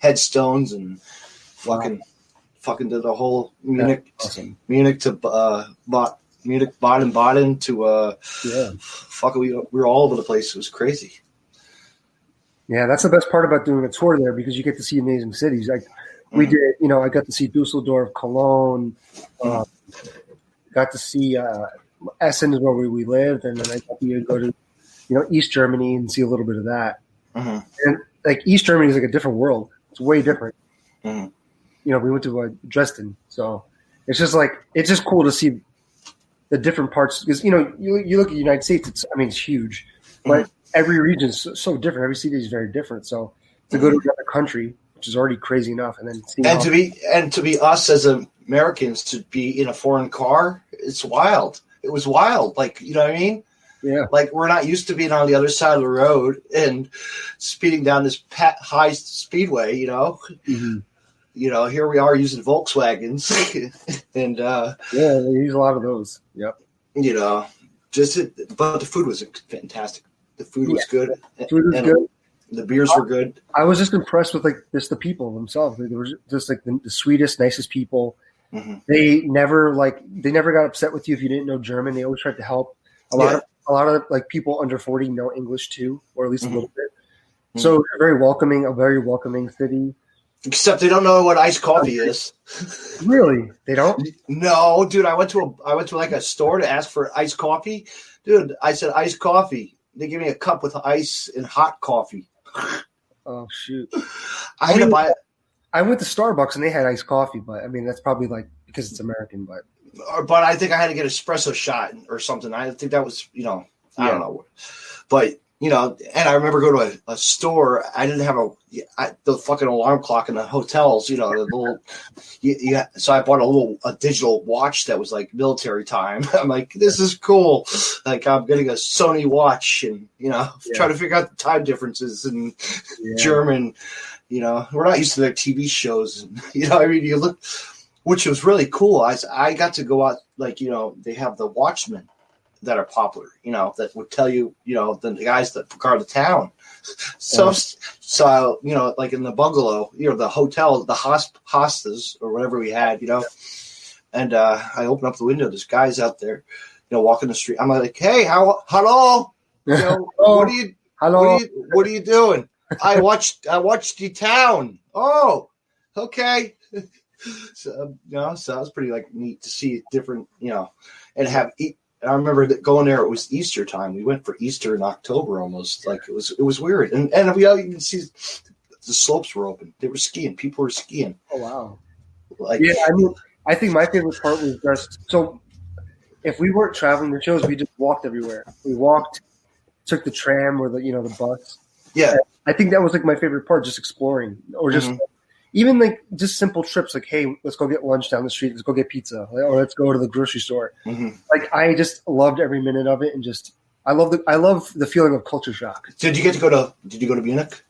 [SPEAKER 1] headstones and fucking did the whole Munich to Munich, Baden to we were all over the place. It was crazy.
[SPEAKER 4] Yeah, that's the best part about doing a tour there because you get to see amazing cities. Like we did, I got to see Dusseldorf, Cologne, got to see Essen is where we lived, and then I got to go to East Germany and see a little bit of that. And like East Germany is like a different world. It's way different. We went to Dresden, so it's just cool to see the different parts because you look at the United States. It's huge, but every region is so different. Every city is very different. So to go to another country, which is already crazy enough, and then
[SPEAKER 1] to be us as Americans to be in a foreign car, it's wild. It was wild. Like what I mean?
[SPEAKER 4] Yeah.
[SPEAKER 1] Like, we're not used to being on the other side of the road and speeding down this high speedway, you know.
[SPEAKER 4] Mm-hmm.
[SPEAKER 1] You know, here we are using Volkswagens, and
[SPEAKER 4] yeah, they use a lot of those. Yep.
[SPEAKER 1] You know, but the food was fantastic. The food was good.
[SPEAKER 4] Food was good.
[SPEAKER 1] The beers were good.
[SPEAKER 4] I was just impressed with like just the people themselves. They were just like the sweetest, nicest people. Mm-hmm. They never got upset with you if you didn't know German. They always tried to help. A lot of like people under 40 know English too, or at least a little bit. Mm-hmm. So a very welcoming city.
[SPEAKER 1] Except they don't know what iced coffee is.
[SPEAKER 4] Really? They don't?
[SPEAKER 1] No, dude. I went to like a store to ask for iced coffee. Dude, I said iced coffee. They gave me a cup with ice and hot coffee.
[SPEAKER 4] Oh shoot!
[SPEAKER 1] I had to buy it.
[SPEAKER 4] I went to Starbucks and they had iced coffee, but I mean that's probably like because it's American, but
[SPEAKER 1] I think I had to get an espresso shot or something. I think that was, you know, I don't know, but. You know, and I remember going to a store. I didn't have the fucking alarm clock in the hotels. You know, the little. So I bought a digital watch that was like military time. I'm like, this is cool. Like I'm getting a Sony watch, and you know, trying to figure out the time differences in German. You know, we're not used to their TV shows. And, you know, I mean, you look, which was really cool. I got to go out, like, you know, they have the watchmen that are popular, you know, that would tell you, you know, the guys that guard the town. So, you know, like in the bungalow, you know, the hotel, the hostas or whatever we had, you know, and I open up the window. There's guys out there, you know, walking the street. I'm like, hey, hello, you know, what are you doing? I watched the town. Oh, okay. So, you know, so it was pretty like neat to see different, you know, and I remember that going there. It was Easter time. We went for Easter in October, almost. Like it was weird. And we all, you can see the slopes were open. They were skiing. People were skiing.
[SPEAKER 4] Oh wow!
[SPEAKER 1] Like,
[SPEAKER 4] yeah, I mean, I think my favorite part was just so. If we weren't traveling the shows, we just walked everywhere. We walked, took the tram or the bus.
[SPEAKER 1] Yeah,
[SPEAKER 4] and I think that was like my favorite part, just exploring or just. Mm-hmm. Even like just simple trips, like, hey, let's go get lunch down the street. Let's go get pizza, or let's go to the grocery store. Mm-hmm. Like, I just loved every minute of it, and just I love the feeling of culture shock.
[SPEAKER 1] Did you go to Munich?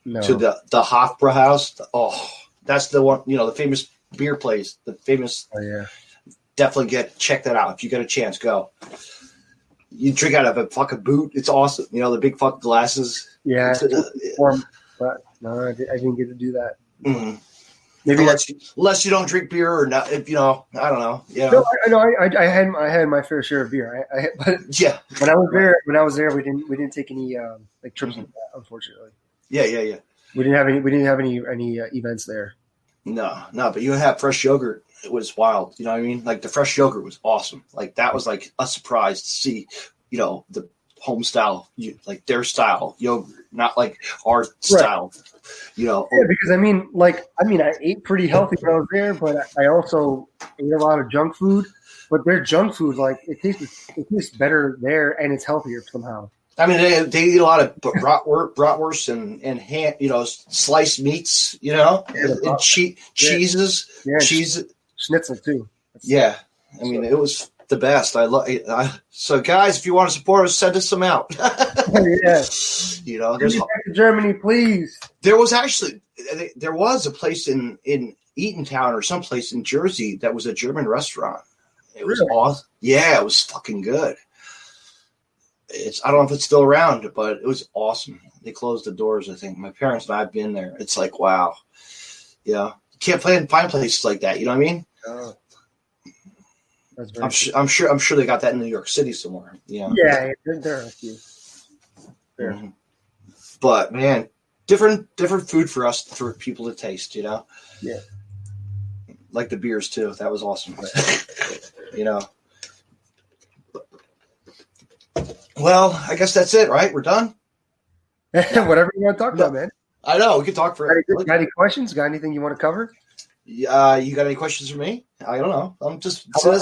[SPEAKER 4] No.
[SPEAKER 1] To the Hofbrauhaus? Oh, that's the one. You know, the famous beer place. The famous.
[SPEAKER 4] Oh yeah.
[SPEAKER 1] Definitely check that out if you get a chance. Go. You drink out of a fucking boot. It's awesome. You know, the big fucking glasses.
[SPEAKER 4] Yeah. But no, I didn't get to do that.
[SPEAKER 1] Mm-hmm. Maybe unless you don't drink beer or not, if you know, I don't know. Yeah,
[SPEAKER 4] I had my fair share of beer. But
[SPEAKER 1] yeah,
[SPEAKER 4] when I was there, we didn't take any like trips like that, unfortunately.
[SPEAKER 1] Yeah.
[SPEAKER 4] We didn't have any events there.
[SPEAKER 1] No, but you have fresh yogurt. It was wild. You know what I mean? Like the fresh yogurt was awesome. Like that was like a surprise to see. You know, the home style, like their style yogurt, not like our style. Right. You know,
[SPEAKER 4] yeah, because I ate pretty healthy when I was there, but I also ate a lot of junk food. But their junk food, like it tastes better there, and it's healthier somehow.
[SPEAKER 1] I mean, they eat a lot of bratwurst and ham, you know, sliced meats, you know, and cheeses, cheese,
[SPEAKER 4] schnitzel too.
[SPEAKER 1] Yeah, I mean, it was the best. So guys, if you want to support us, send us some out.
[SPEAKER 4] Yeah.
[SPEAKER 1] You know,
[SPEAKER 4] there's back to Germany, please.
[SPEAKER 1] There was a place in Eatontown or someplace in Jersey that was a German restaurant. It was awesome. Yeah, it was fucking good. I don't know if it's still around, but it was awesome. They closed the doors, I think. My parents and I have been there. It's like, wow. Yeah. You can't find places like that, you know what I mean?
[SPEAKER 4] Oh.
[SPEAKER 1] I'm sure they got that in New York City somewhere. Yeah.
[SPEAKER 4] Yeah, there are a few.
[SPEAKER 1] Mm-hmm. But man, different food for people to taste, you know?
[SPEAKER 4] Yeah.
[SPEAKER 1] Like the beers too. That was awesome. You know. Well, I guess that's it, right? We're done?
[SPEAKER 4] Whatever you want to talk about, man.
[SPEAKER 1] I know. We could talk for
[SPEAKER 4] got any questions? Got anything you want to cover?
[SPEAKER 1] You got any questions for me? I don't know. I'm just
[SPEAKER 4] I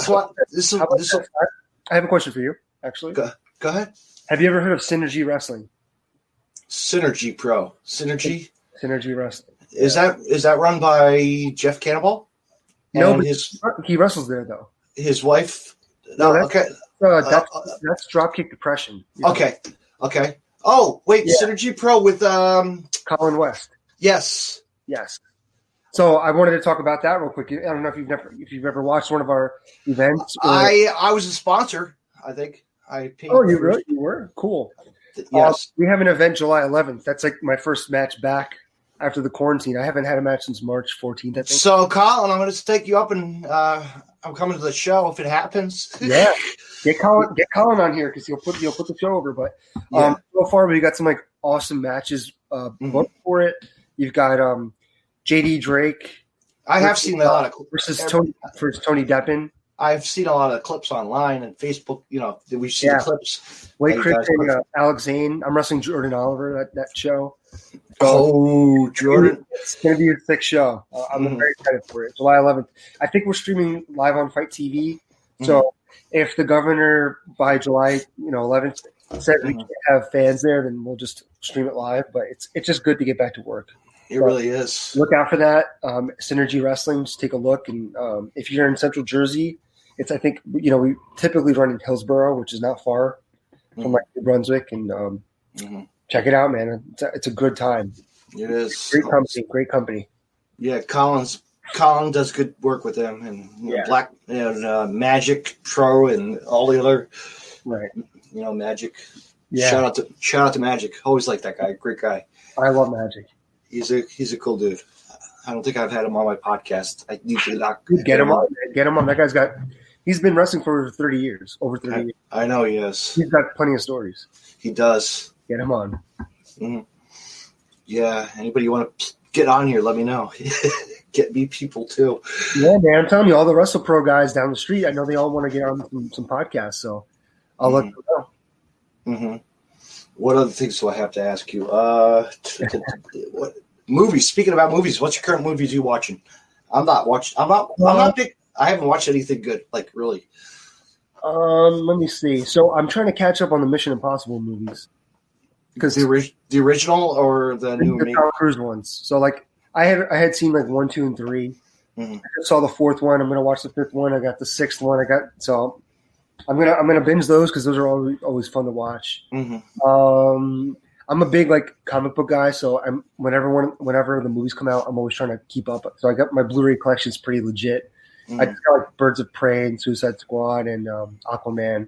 [SPEAKER 4] have a question for you, actually.
[SPEAKER 1] Go ahead.
[SPEAKER 4] Have you ever heard of Synergy Wrestling?
[SPEAKER 1] Synergy Wrestling. Is that run by Jeff Cannibal?
[SPEAKER 4] No, but he wrestles there though.
[SPEAKER 1] His wife No,
[SPEAKER 4] No,
[SPEAKER 1] okay.
[SPEAKER 4] That's Dropkick Depression.
[SPEAKER 1] Okay. Oh, wait,
[SPEAKER 4] Yeah.
[SPEAKER 1] Synergy Pro with
[SPEAKER 4] Colin West.
[SPEAKER 1] yes.
[SPEAKER 4] Yes. So I wanted to talk about that real quick. I don't know if you've ever watched one of our events.
[SPEAKER 1] I was a sponsor, I think. I paid
[SPEAKER 4] You were? Cool.
[SPEAKER 1] Yes.
[SPEAKER 4] We have an event July 11th. That's like my first match back after the quarantine. I haven't had a match since March 14th, I think.
[SPEAKER 1] So, Colin, I'm going to take you up, and I'm coming to the show if it happens.
[SPEAKER 4] Yeah, get Colin on here because he'll put the show over. But so far we got some like awesome matches booked for it. You've got JD Drake.
[SPEAKER 1] I have seen a lot of
[SPEAKER 4] versus Tony Deppen.
[SPEAKER 1] I've seen a lot of clips online and Facebook. We've seen the clips.
[SPEAKER 4] Wade Christian, Alex Zane. I'm wrestling Jordan Oliver that show.
[SPEAKER 1] So, Jordan.
[SPEAKER 4] It's going to be a sick show. I'm very excited for it. July 11th. I think we're streaming live on Fight TV. So if the governor by July 11th says we can't have fans there, then we'll just stream it live. But it's just good to get back to work.
[SPEAKER 1] It really is.
[SPEAKER 4] Look out for that. Synergy Wrestling. Just take a look. And if you're in Central Jersey, I think we typically run in Hillsborough, which is not far from like New Brunswick, and check it out, man. It's a good time.
[SPEAKER 1] It is
[SPEAKER 4] great company.
[SPEAKER 1] Yeah, Colin does good work with them, and Black and Magic Pro and all the other Magic. Yeah. Shout out to Magic. Always like that guy. Great guy.
[SPEAKER 4] I love Magic.
[SPEAKER 1] He's a cool dude. I don't think I've had him on my podcast. I need to
[SPEAKER 4] get him on. Get him on. That guy's he's been wrestling for over 30 years.
[SPEAKER 1] I know he is.
[SPEAKER 4] He's got plenty of stories.
[SPEAKER 1] He does.
[SPEAKER 4] Get him on.
[SPEAKER 1] Mm-hmm. Yeah. Anybody you want to get on here, let me know. Get me people too.
[SPEAKER 4] Yeah, man. I'm telling you, all the WrestlePro guys down the street, I know they all want to get on some podcasts, so I'll let them know. Mm-hmm.
[SPEAKER 1] What other things do I have to ask you? What movies? Speaking about movies, what's your current movies you watching? I'm not big. I haven't watched anything good, like really.
[SPEAKER 4] Let me see. So I'm trying to catch up on the Mission Impossible movies.
[SPEAKER 1] Because the original or the new
[SPEAKER 4] Tom Cruise ones. So like I had seen like 1, 2, and 3. Mm-hmm. I just saw the 4th one. I'm gonna watch the 5th one. I got the 6th one. I'm gonna binge those because those are always fun to watch. Mm-hmm. I'm a big like comic book guy, so whenever the movies come out, I'm always trying to keep up. So I got my Blu-ray collection's pretty legit. Mm-hmm. I just got like Birds of Prey and Suicide Squad and Aquaman,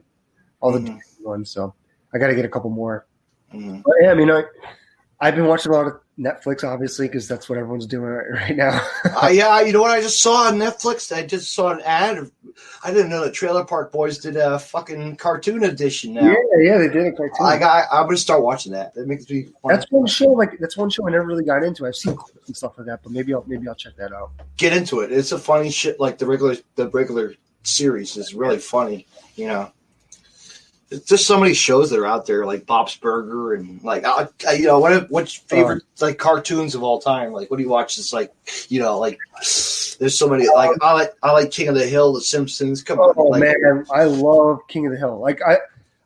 [SPEAKER 4] all the different ones. So I got to get a couple more. Mm-hmm. But yeah, I mean, I've been watching a lot of Netflix, obviously, because that's what everyone's doing right now.
[SPEAKER 1] Yeah, you know what I just saw on Netflix? I just saw an ad. I didn't know the Trailer Park Boys did a fucking cartoon edition now.
[SPEAKER 4] Yeah, they did a cartoon.
[SPEAKER 1] I'm gonna start watching that. That makes me.
[SPEAKER 4] That's one show I never really got into. I've seen clips and stuff like that, but maybe I'll check that out.
[SPEAKER 1] Get into it. It's a funny shit. Like the regular series is really funny. It's just so many shows that are out there, like Bob's Burger and like what's favorite like cartoons of all time? Like what do you watch? It's like there's so many. Like I like King of the Hill, The Simpsons. Come on,
[SPEAKER 4] man, I love King of the Hill. Like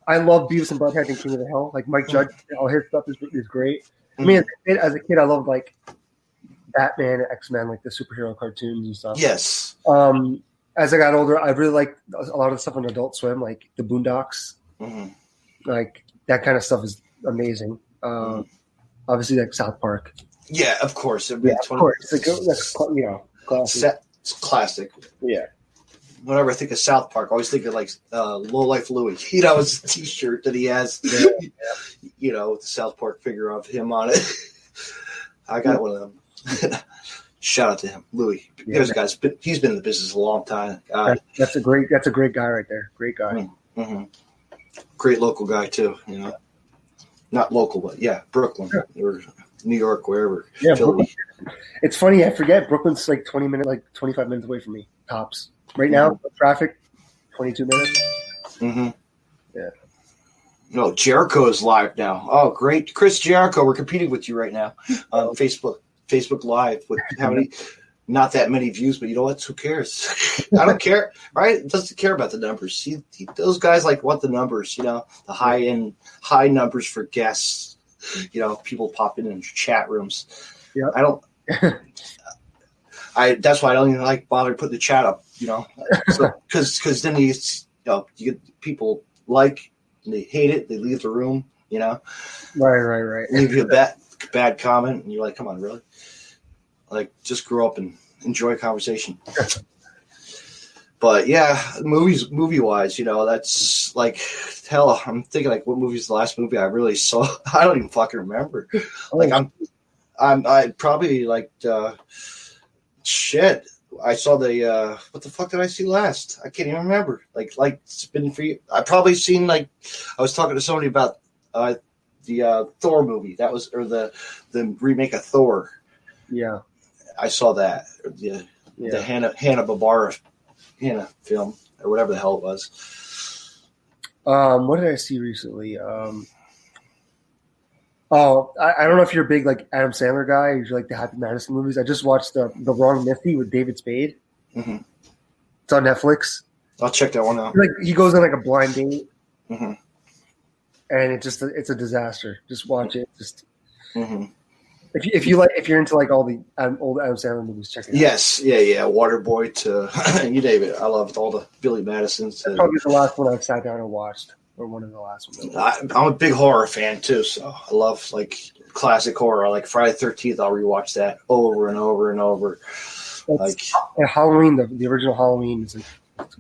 [SPEAKER 4] I love Beavis and Butthead and King of the Hill. Like Mike Judge, all his stuff is great. I mean, as a kid, I loved like Batman and X-Men, like the superhero cartoons and stuff.
[SPEAKER 1] Yes.
[SPEAKER 4] As I got older, I really liked a lot of the stuff on Adult Swim, like the Boondocks. Mm-hmm. Like that kind of stuff is amazing. Obviously, like South Park.
[SPEAKER 1] Yeah, of course.
[SPEAKER 4] Of course. That's classic.
[SPEAKER 1] It's classic.
[SPEAKER 4] Yeah.
[SPEAKER 1] Whenever I think of South Park, I always think of like Low Life Louie. It's a T-shirt that he has. With the South Park figure of him on it. I got one of them. Shout out to him, Louie. Those guys. He's been in the business a long time.
[SPEAKER 4] That's a great guy right there. Great guy.
[SPEAKER 1] Mm-hmm. Great local guy too, Not local, but Brooklyn or New York, wherever.
[SPEAKER 4] Yeah, Philly. It's funny, I forget Brooklyn's like 25 minutes away from me, tops. Right now, traffic, 22 minutes. Mm-hmm. Yeah.
[SPEAKER 1] No, Jericho is live now. Oh, great, Chris Jericho. We're competing with you right now on Facebook Live with how many? Not that many views, but you know what? Who cares? I don't care, right? It doesn't care about the numbers. Those guys want the numbers, the high numbers for guests. People popping in chat rooms. Yeah, I don't. That's why I don't even bother putting the chat up. Because then you get people like, and they hate it, they leave the room,
[SPEAKER 4] Right.
[SPEAKER 1] leave you a bad comment, and you're like, come on, really? Like, just grow up and enjoy conversation. But yeah, movie wise, that's like, hell, I'm thinking like, what movie is the last movie I really saw? I don't even fucking remember. Like, I probably like, shit. I saw what the fuck did I see last? I can't even remember. Like it's been for you. I probably seen, like, I was talking to somebody about the Thor movie. That was, or the remake of Thor.
[SPEAKER 4] Yeah,
[SPEAKER 1] I saw that. The Hanna-Barbera film, or whatever the hell it was.
[SPEAKER 4] What did I see recently? I don't know if you're a big like Adam Sandler guy. Or you're like the Happy Madison movies. I just watched the Wrong Nifty with David Spade.
[SPEAKER 1] Mm-hmm.
[SPEAKER 4] It's on Netflix.
[SPEAKER 1] I'll check that one out.
[SPEAKER 4] Like, he goes on like a blind date,
[SPEAKER 1] mm-hmm.
[SPEAKER 4] and it's a disaster. Just watch it. Just
[SPEAKER 1] mm-hmm.
[SPEAKER 4] if you're into like all the old Adam Sandler movies, check it out.
[SPEAKER 1] Yes, yeah. Waterboy to you name it. I loved all the Billy Madisons.
[SPEAKER 4] That's probably the last one I've sat down and watched. Or one of the last ones.
[SPEAKER 1] I'm a big horror fan too, so I love like classic horror. Like Friday the 13th, I'll rewatch that over and over and over. Like
[SPEAKER 4] Halloween, the original Halloween is like,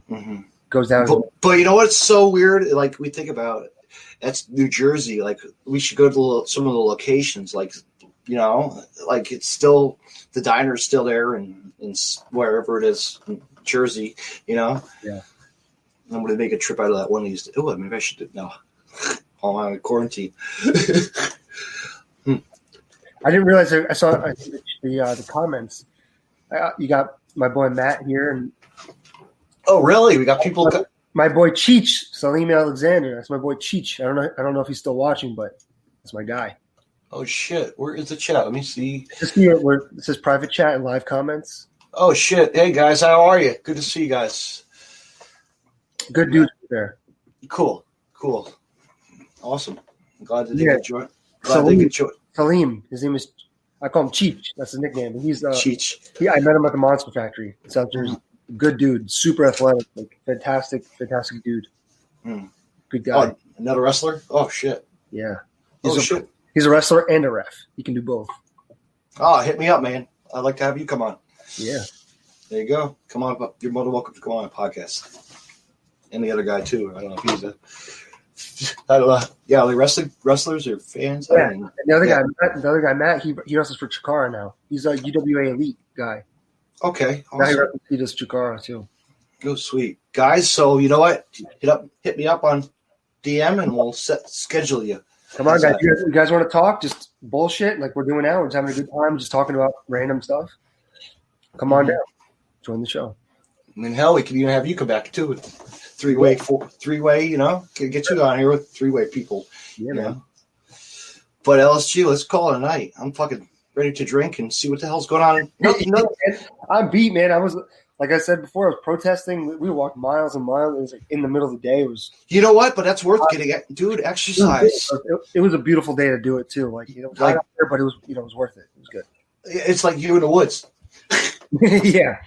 [SPEAKER 1] mm-hmm.
[SPEAKER 4] goes down.
[SPEAKER 1] But you know what's so weird? Like, we think about it. That's New Jersey. Like, we should go to some of the locations. Like, like it's still, the diner's still there and wherever it is, in Jersey.
[SPEAKER 4] Yeah.
[SPEAKER 1] I'm going to make a trip out of that one of these. Oh, maybe I should do no. While I'm in quarantine.
[SPEAKER 4] I didn't realize I saw the comments. You got my boy Matt here, and
[SPEAKER 1] oh, really? We got people.
[SPEAKER 4] My boy Cheech, Salim Alexander. That's my boy Cheech. I don't know if he's still watching, but that's my guy.
[SPEAKER 1] Oh shit! Where is the chat? Let me see.
[SPEAKER 4] Just here, where it says private chat and live comments.
[SPEAKER 1] Oh shit! Hey guys, how are you? Good to see you guys.
[SPEAKER 4] Good dude there.
[SPEAKER 1] Cool. Awesome. I'm glad that they could join.
[SPEAKER 4] Salim, his name is, I call him Cheech. That's his nickname. He's
[SPEAKER 1] Cheech.
[SPEAKER 4] Yeah, I met him at the Monster Factory. South Jersey. Good dude, super athletic, like fantastic dude. Good guy.
[SPEAKER 1] Oh, another wrestler? Oh shit.
[SPEAKER 4] Yeah.
[SPEAKER 1] Shit.
[SPEAKER 4] He's a wrestler and a ref. He can do both.
[SPEAKER 1] Oh, hit me up, man. I'd like to have you come on.
[SPEAKER 4] Yeah.
[SPEAKER 1] There you go. Come on. You're more than welcome to come on a podcast. And the other guy too. I don't know if he's I don't know. Yeah, are they wrestlers or fans?
[SPEAKER 4] Yeah. And the other guy, Matt, he wrestles for Chikara now. He's a UWA elite guy.
[SPEAKER 1] Okay.
[SPEAKER 4] Awesome. Now he does Chikara too.
[SPEAKER 1] Oh, sweet. Guys, so you know what? Hit me up on DM and we'll schedule you.
[SPEAKER 4] Come on, guys. You guys want to talk? Just bullshit like we're doing now. We're just having a good time, just talking about random stuff. Come on down. Join the show.
[SPEAKER 1] I mean, hell, we could even have you come back too. Three-way, get you on here with three-way people.
[SPEAKER 4] Yeah, man.
[SPEAKER 1] But LSG, let's call it a night. I'm fucking ready to drink and see what the hell's going on. No.
[SPEAKER 4] I'm beat, man. I was, like I said before, I was protesting. We walked miles and miles. It was like in the middle of the day. It was.
[SPEAKER 1] You know what? But that's worth getting at, dude. Exercise.
[SPEAKER 4] It was a beautiful day to do it too. Like, it was hot out there, but it was, it was worth it. It was good.
[SPEAKER 1] It's like you in the woods.
[SPEAKER 4] Yeah.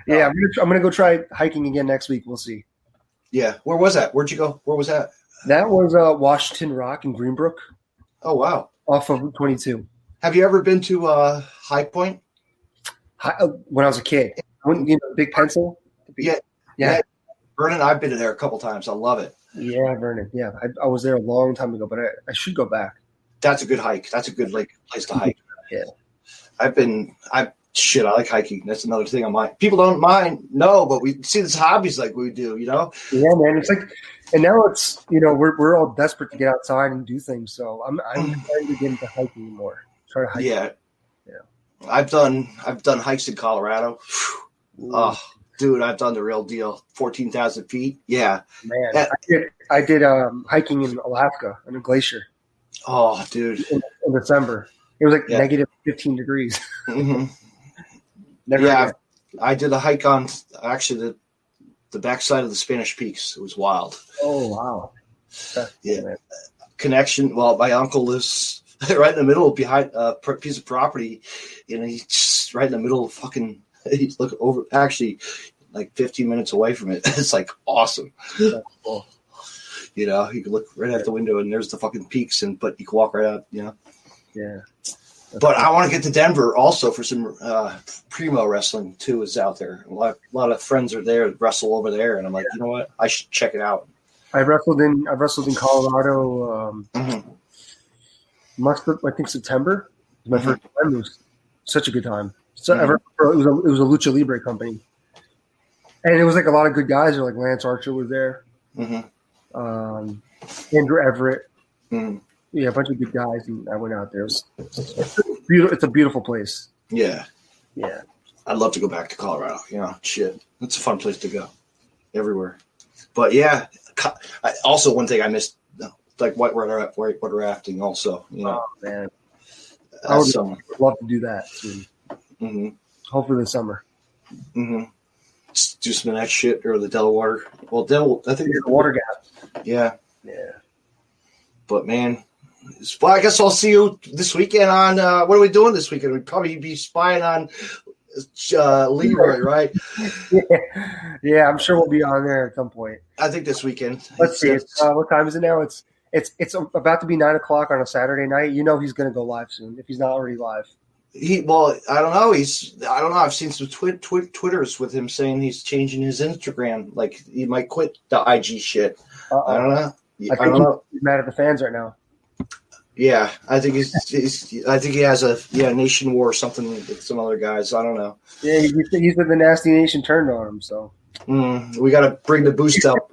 [SPEAKER 4] Yeah, I'm gonna go try hiking again next week. We'll see.
[SPEAKER 1] Yeah, where was that? Where'd you go? Where was that?
[SPEAKER 4] That was Washington Rock in Greenbrook.
[SPEAKER 1] Oh wow!
[SPEAKER 4] Off of 22.
[SPEAKER 1] Have you ever been to High Point?
[SPEAKER 4] When I was a kid, Big Pencil.
[SPEAKER 1] Yeah. Vernon, I've been there a couple times. I love it.
[SPEAKER 4] Yeah, Vernon. Yeah, I was there a long time ago, but I should go back.
[SPEAKER 1] That's a good hike. That's a good place to hike.
[SPEAKER 4] Yeah,
[SPEAKER 1] I like hiking. That's another thing on my. People don't mind, but we see these hobbies like we do,
[SPEAKER 4] Yeah, man. It's like, and now it's we're all desperate to get outside and do things. So I'm trying to get into hiking more. Try to hike.
[SPEAKER 1] Yeah. I've done hikes in Colorado. Oh, dude, I've done the real deal. 14,000 feet. Yeah,
[SPEAKER 4] man. I did hiking in Alaska on a glacier.
[SPEAKER 1] Oh, dude.
[SPEAKER 4] In December, it was like negative 15 degrees.
[SPEAKER 1] Mm-hmm.
[SPEAKER 4] Never
[SPEAKER 1] I did a hike on actually the backside of the Spanish Peaks. It was wild.
[SPEAKER 4] Oh wow!
[SPEAKER 1] Yeah, man. Connection. Well, my uncle lives right in the middle behind a piece of property, and he's right in the middle of fucking. He's looking over. Actually, like 15 minutes away from it. It's like awesome.
[SPEAKER 4] That's cool.
[SPEAKER 1] You know, you can look right out the window and there's the fucking peaks, but you can walk right out. You know.
[SPEAKER 4] Yeah.
[SPEAKER 1] But I want to get to Denver also for some primo wrestling too. Is out there. A lot of friends are there, wrestle over there, and I'm like, you know what? I should check it out.
[SPEAKER 4] I've wrestled in Colorado. I think September. It was my first time. It was such a good time. So it was a Lucha Libre company, and it was like a lot of good guys. Like Lance Archer was there, Andrew Everett. Yeah, a bunch of good guys, and I went out there. It's beautiful. It's a beautiful place.
[SPEAKER 1] Yeah.
[SPEAKER 4] Yeah.
[SPEAKER 1] I'd love to go back to Colorado. You know, shit. It's a fun place to go everywhere. But yeah, also one thing I missed, like whitewater rafting also. You know.
[SPEAKER 4] Oh, man. I would love to do that soon. Hopefully this summer.
[SPEAKER 1] Do some of that shit or the Delaware. Well, I think
[SPEAKER 4] the water gap.
[SPEAKER 1] Yeah.
[SPEAKER 4] Yeah.
[SPEAKER 1] But man, well, I guess I'll see you this weekend on. What are we doing this weekend? We'd probably be spying on Leroy, right?
[SPEAKER 4] Yeah, I'm sure we'll be on there at some point.
[SPEAKER 1] I think this weekend.
[SPEAKER 4] Let's see. What time is it now? It's about to be 9:00 on a Saturday night. You know he's going to go live soon if he's not already live.
[SPEAKER 1] I don't know. I don't know. I've seen some Twitters with him saying he's changing his Instagram. Like he might quit the IG shit. I don't know. I don't know.
[SPEAKER 4] He's mad at the fans right now.
[SPEAKER 1] Yeah, I think I think he has a nation war or something with some other guys. I don't know.
[SPEAKER 4] Yeah, he said the Nasty Nation turned on him. So
[SPEAKER 1] we got to bring the boost up.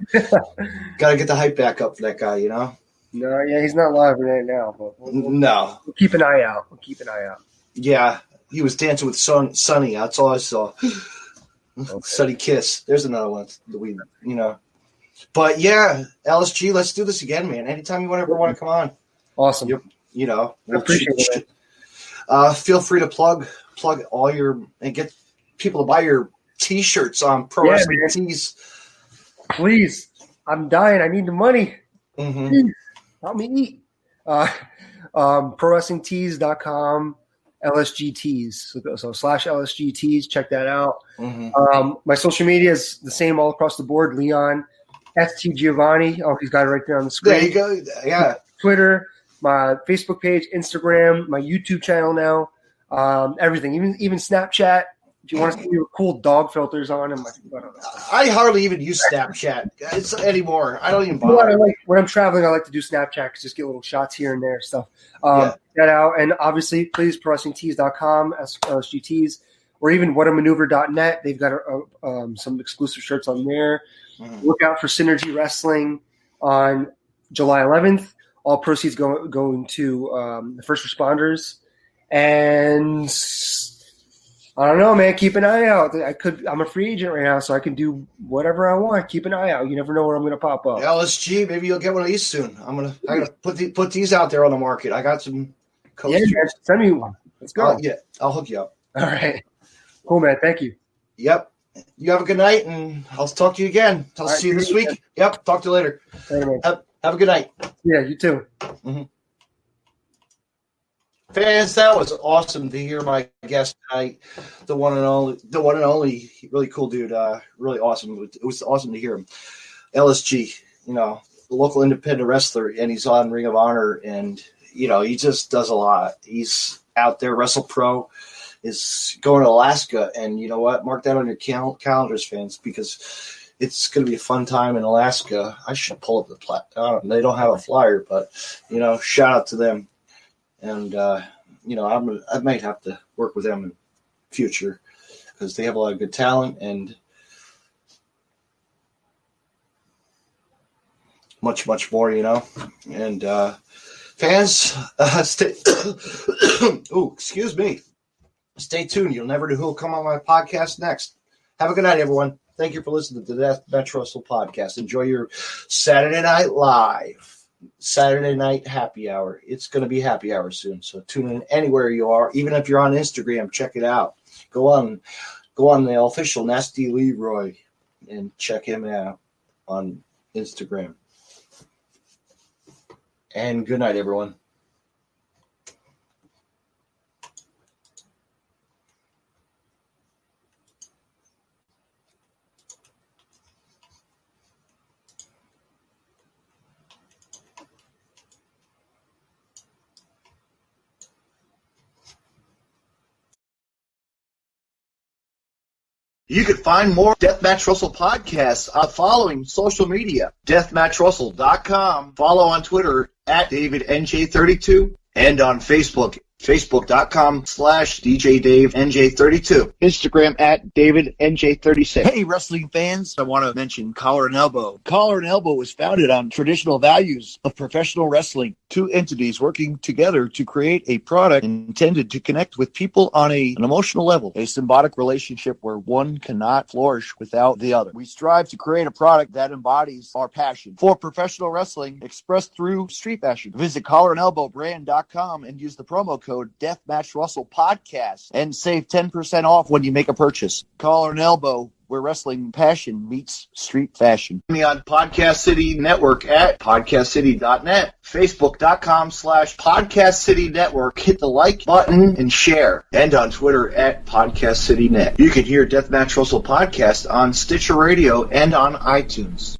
[SPEAKER 1] Got to get the hype back up for that guy. You know.
[SPEAKER 4] No, yeah, he's not live right now. But
[SPEAKER 1] we'll
[SPEAKER 4] keep an eye out.
[SPEAKER 1] Yeah, he was dancing with Sonny. That's all I saw. Okay. Sonny Kiss. There's another one. But yeah, LSG, let's do this again, man. Anytime you ever want to come on.
[SPEAKER 4] Awesome.
[SPEAKER 1] I
[SPEAKER 4] appreciate it.
[SPEAKER 1] Feel free to plug all and get people to buy your T-shirts on Pro Wrestling Tees.
[SPEAKER 4] Please, I'm dying. I need the money. Please, help me eat. ProWrestlingTees.com. LSG Tees. So /LSG Tees. Check that out. My social media is the same all across the board. Leon ST Giovanni. Oh, he's got it right there on the screen.
[SPEAKER 1] There you go. Yeah.
[SPEAKER 4] Twitter, my Facebook page, Instagram, my YouTube channel now. Everything. Even Snapchat. If you want to see your cool dog filters on,
[SPEAKER 1] I hardly even use Snapchat anymore. I don't even bother.
[SPEAKER 4] When I'm traveling, I like to do Snapchat, just get little shots here and there, stuff. Check that out, and obviously, please ProWrestlingTees.com, LSGTees, or even whatamaneuver.net. They've got some exclusive shirts on there. Look out for Synergy Wrestling on July 11th. All proceeds going to the first responders, and I don't know, man. Keep an eye out. I'm a free agent right now, so I can do whatever I want. Keep an eye out. You never know where I'm going to pop up.
[SPEAKER 1] LSG, maybe you'll get one of these soon. I gotta put these out there on the market. I got some coasters.
[SPEAKER 4] Yeah, man, send me one. Let's go.
[SPEAKER 1] I'll hook you up.
[SPEAKER 4] All right. Cool, man. Thank you.
[SPEAKER 1] Yep. You have a good night, and I'll talk to you again. I'll see you this week. Man. Yep. Talk to you later.
[SPEAKER 4] Later,
[SPEAKER 1] have a good night.
[SPEAKER 4] Yeah, you too.
[SPEAKER 1] Fans, that was awesome to hear my guest tonight, the one and only, really cool dude, really awesome. It was awesome to hear him. LSG, the local independent wrestler, and he's on Ring of Honor, and he just does a lot. He's out there. WrestlePro is going to Alaska, and you know what? Mark that on your calendars, fans, because it's going to be a fun time in Alaska. I should pull up the they don't have a flyer, but shout out to them. And, I might have to work with them in future because they have a lot of good talent and much, much more, And fans, stay excuse me. Stay tuned. You'll never know who will come on my podcast next. Have a good night, everyone. Thank you for listening to the Metro Wrestle Podcast. Enjoy your Saturday Night Live. Saturday night happy hour. It's going to be happy hour soon, so tune in anywhere you are. Even if you're on Instagram, check it out. Go on the official Nasty Leroy and check him out on Instagram. And good night, everyone. You can find more Deathmatch Russell podcasts on following social media, deathmatchrussell.com. Follow on Twitter at DavidNJ32 and on Facebook, facebook.com/DJDaveNJ32.
[SPEAKER 2] Instagram at DavidNJ36.
[SPEAKER 5] Hey, wrestling fans, I want to mention Collar and Elbow. Collar and Elbow was founded on traditional values of professional wrestling. Two entities working together to create a product intended to connect with people on an emotional level, a symbiotic relationship where one cannot flourish without the other. We strive to create a product that embodies our passion for professional wrestling expressed through street fashion. Visit collarandelbowbrand.com and use the promo code Deathmatch Russell Podcast and save 10% off when you make a purchase. Collar and Elbow, where wrestling passion meets street fashion.
[SPEAKER 1] Me on Podcast City Network at podcastcity.net, facebook.com/Podcast City Network. Hit the like button and share. And on Twitter at Podcast City Net. You can hear Deathmatch Russell Podcast on Stitcher Radio and on iTunes.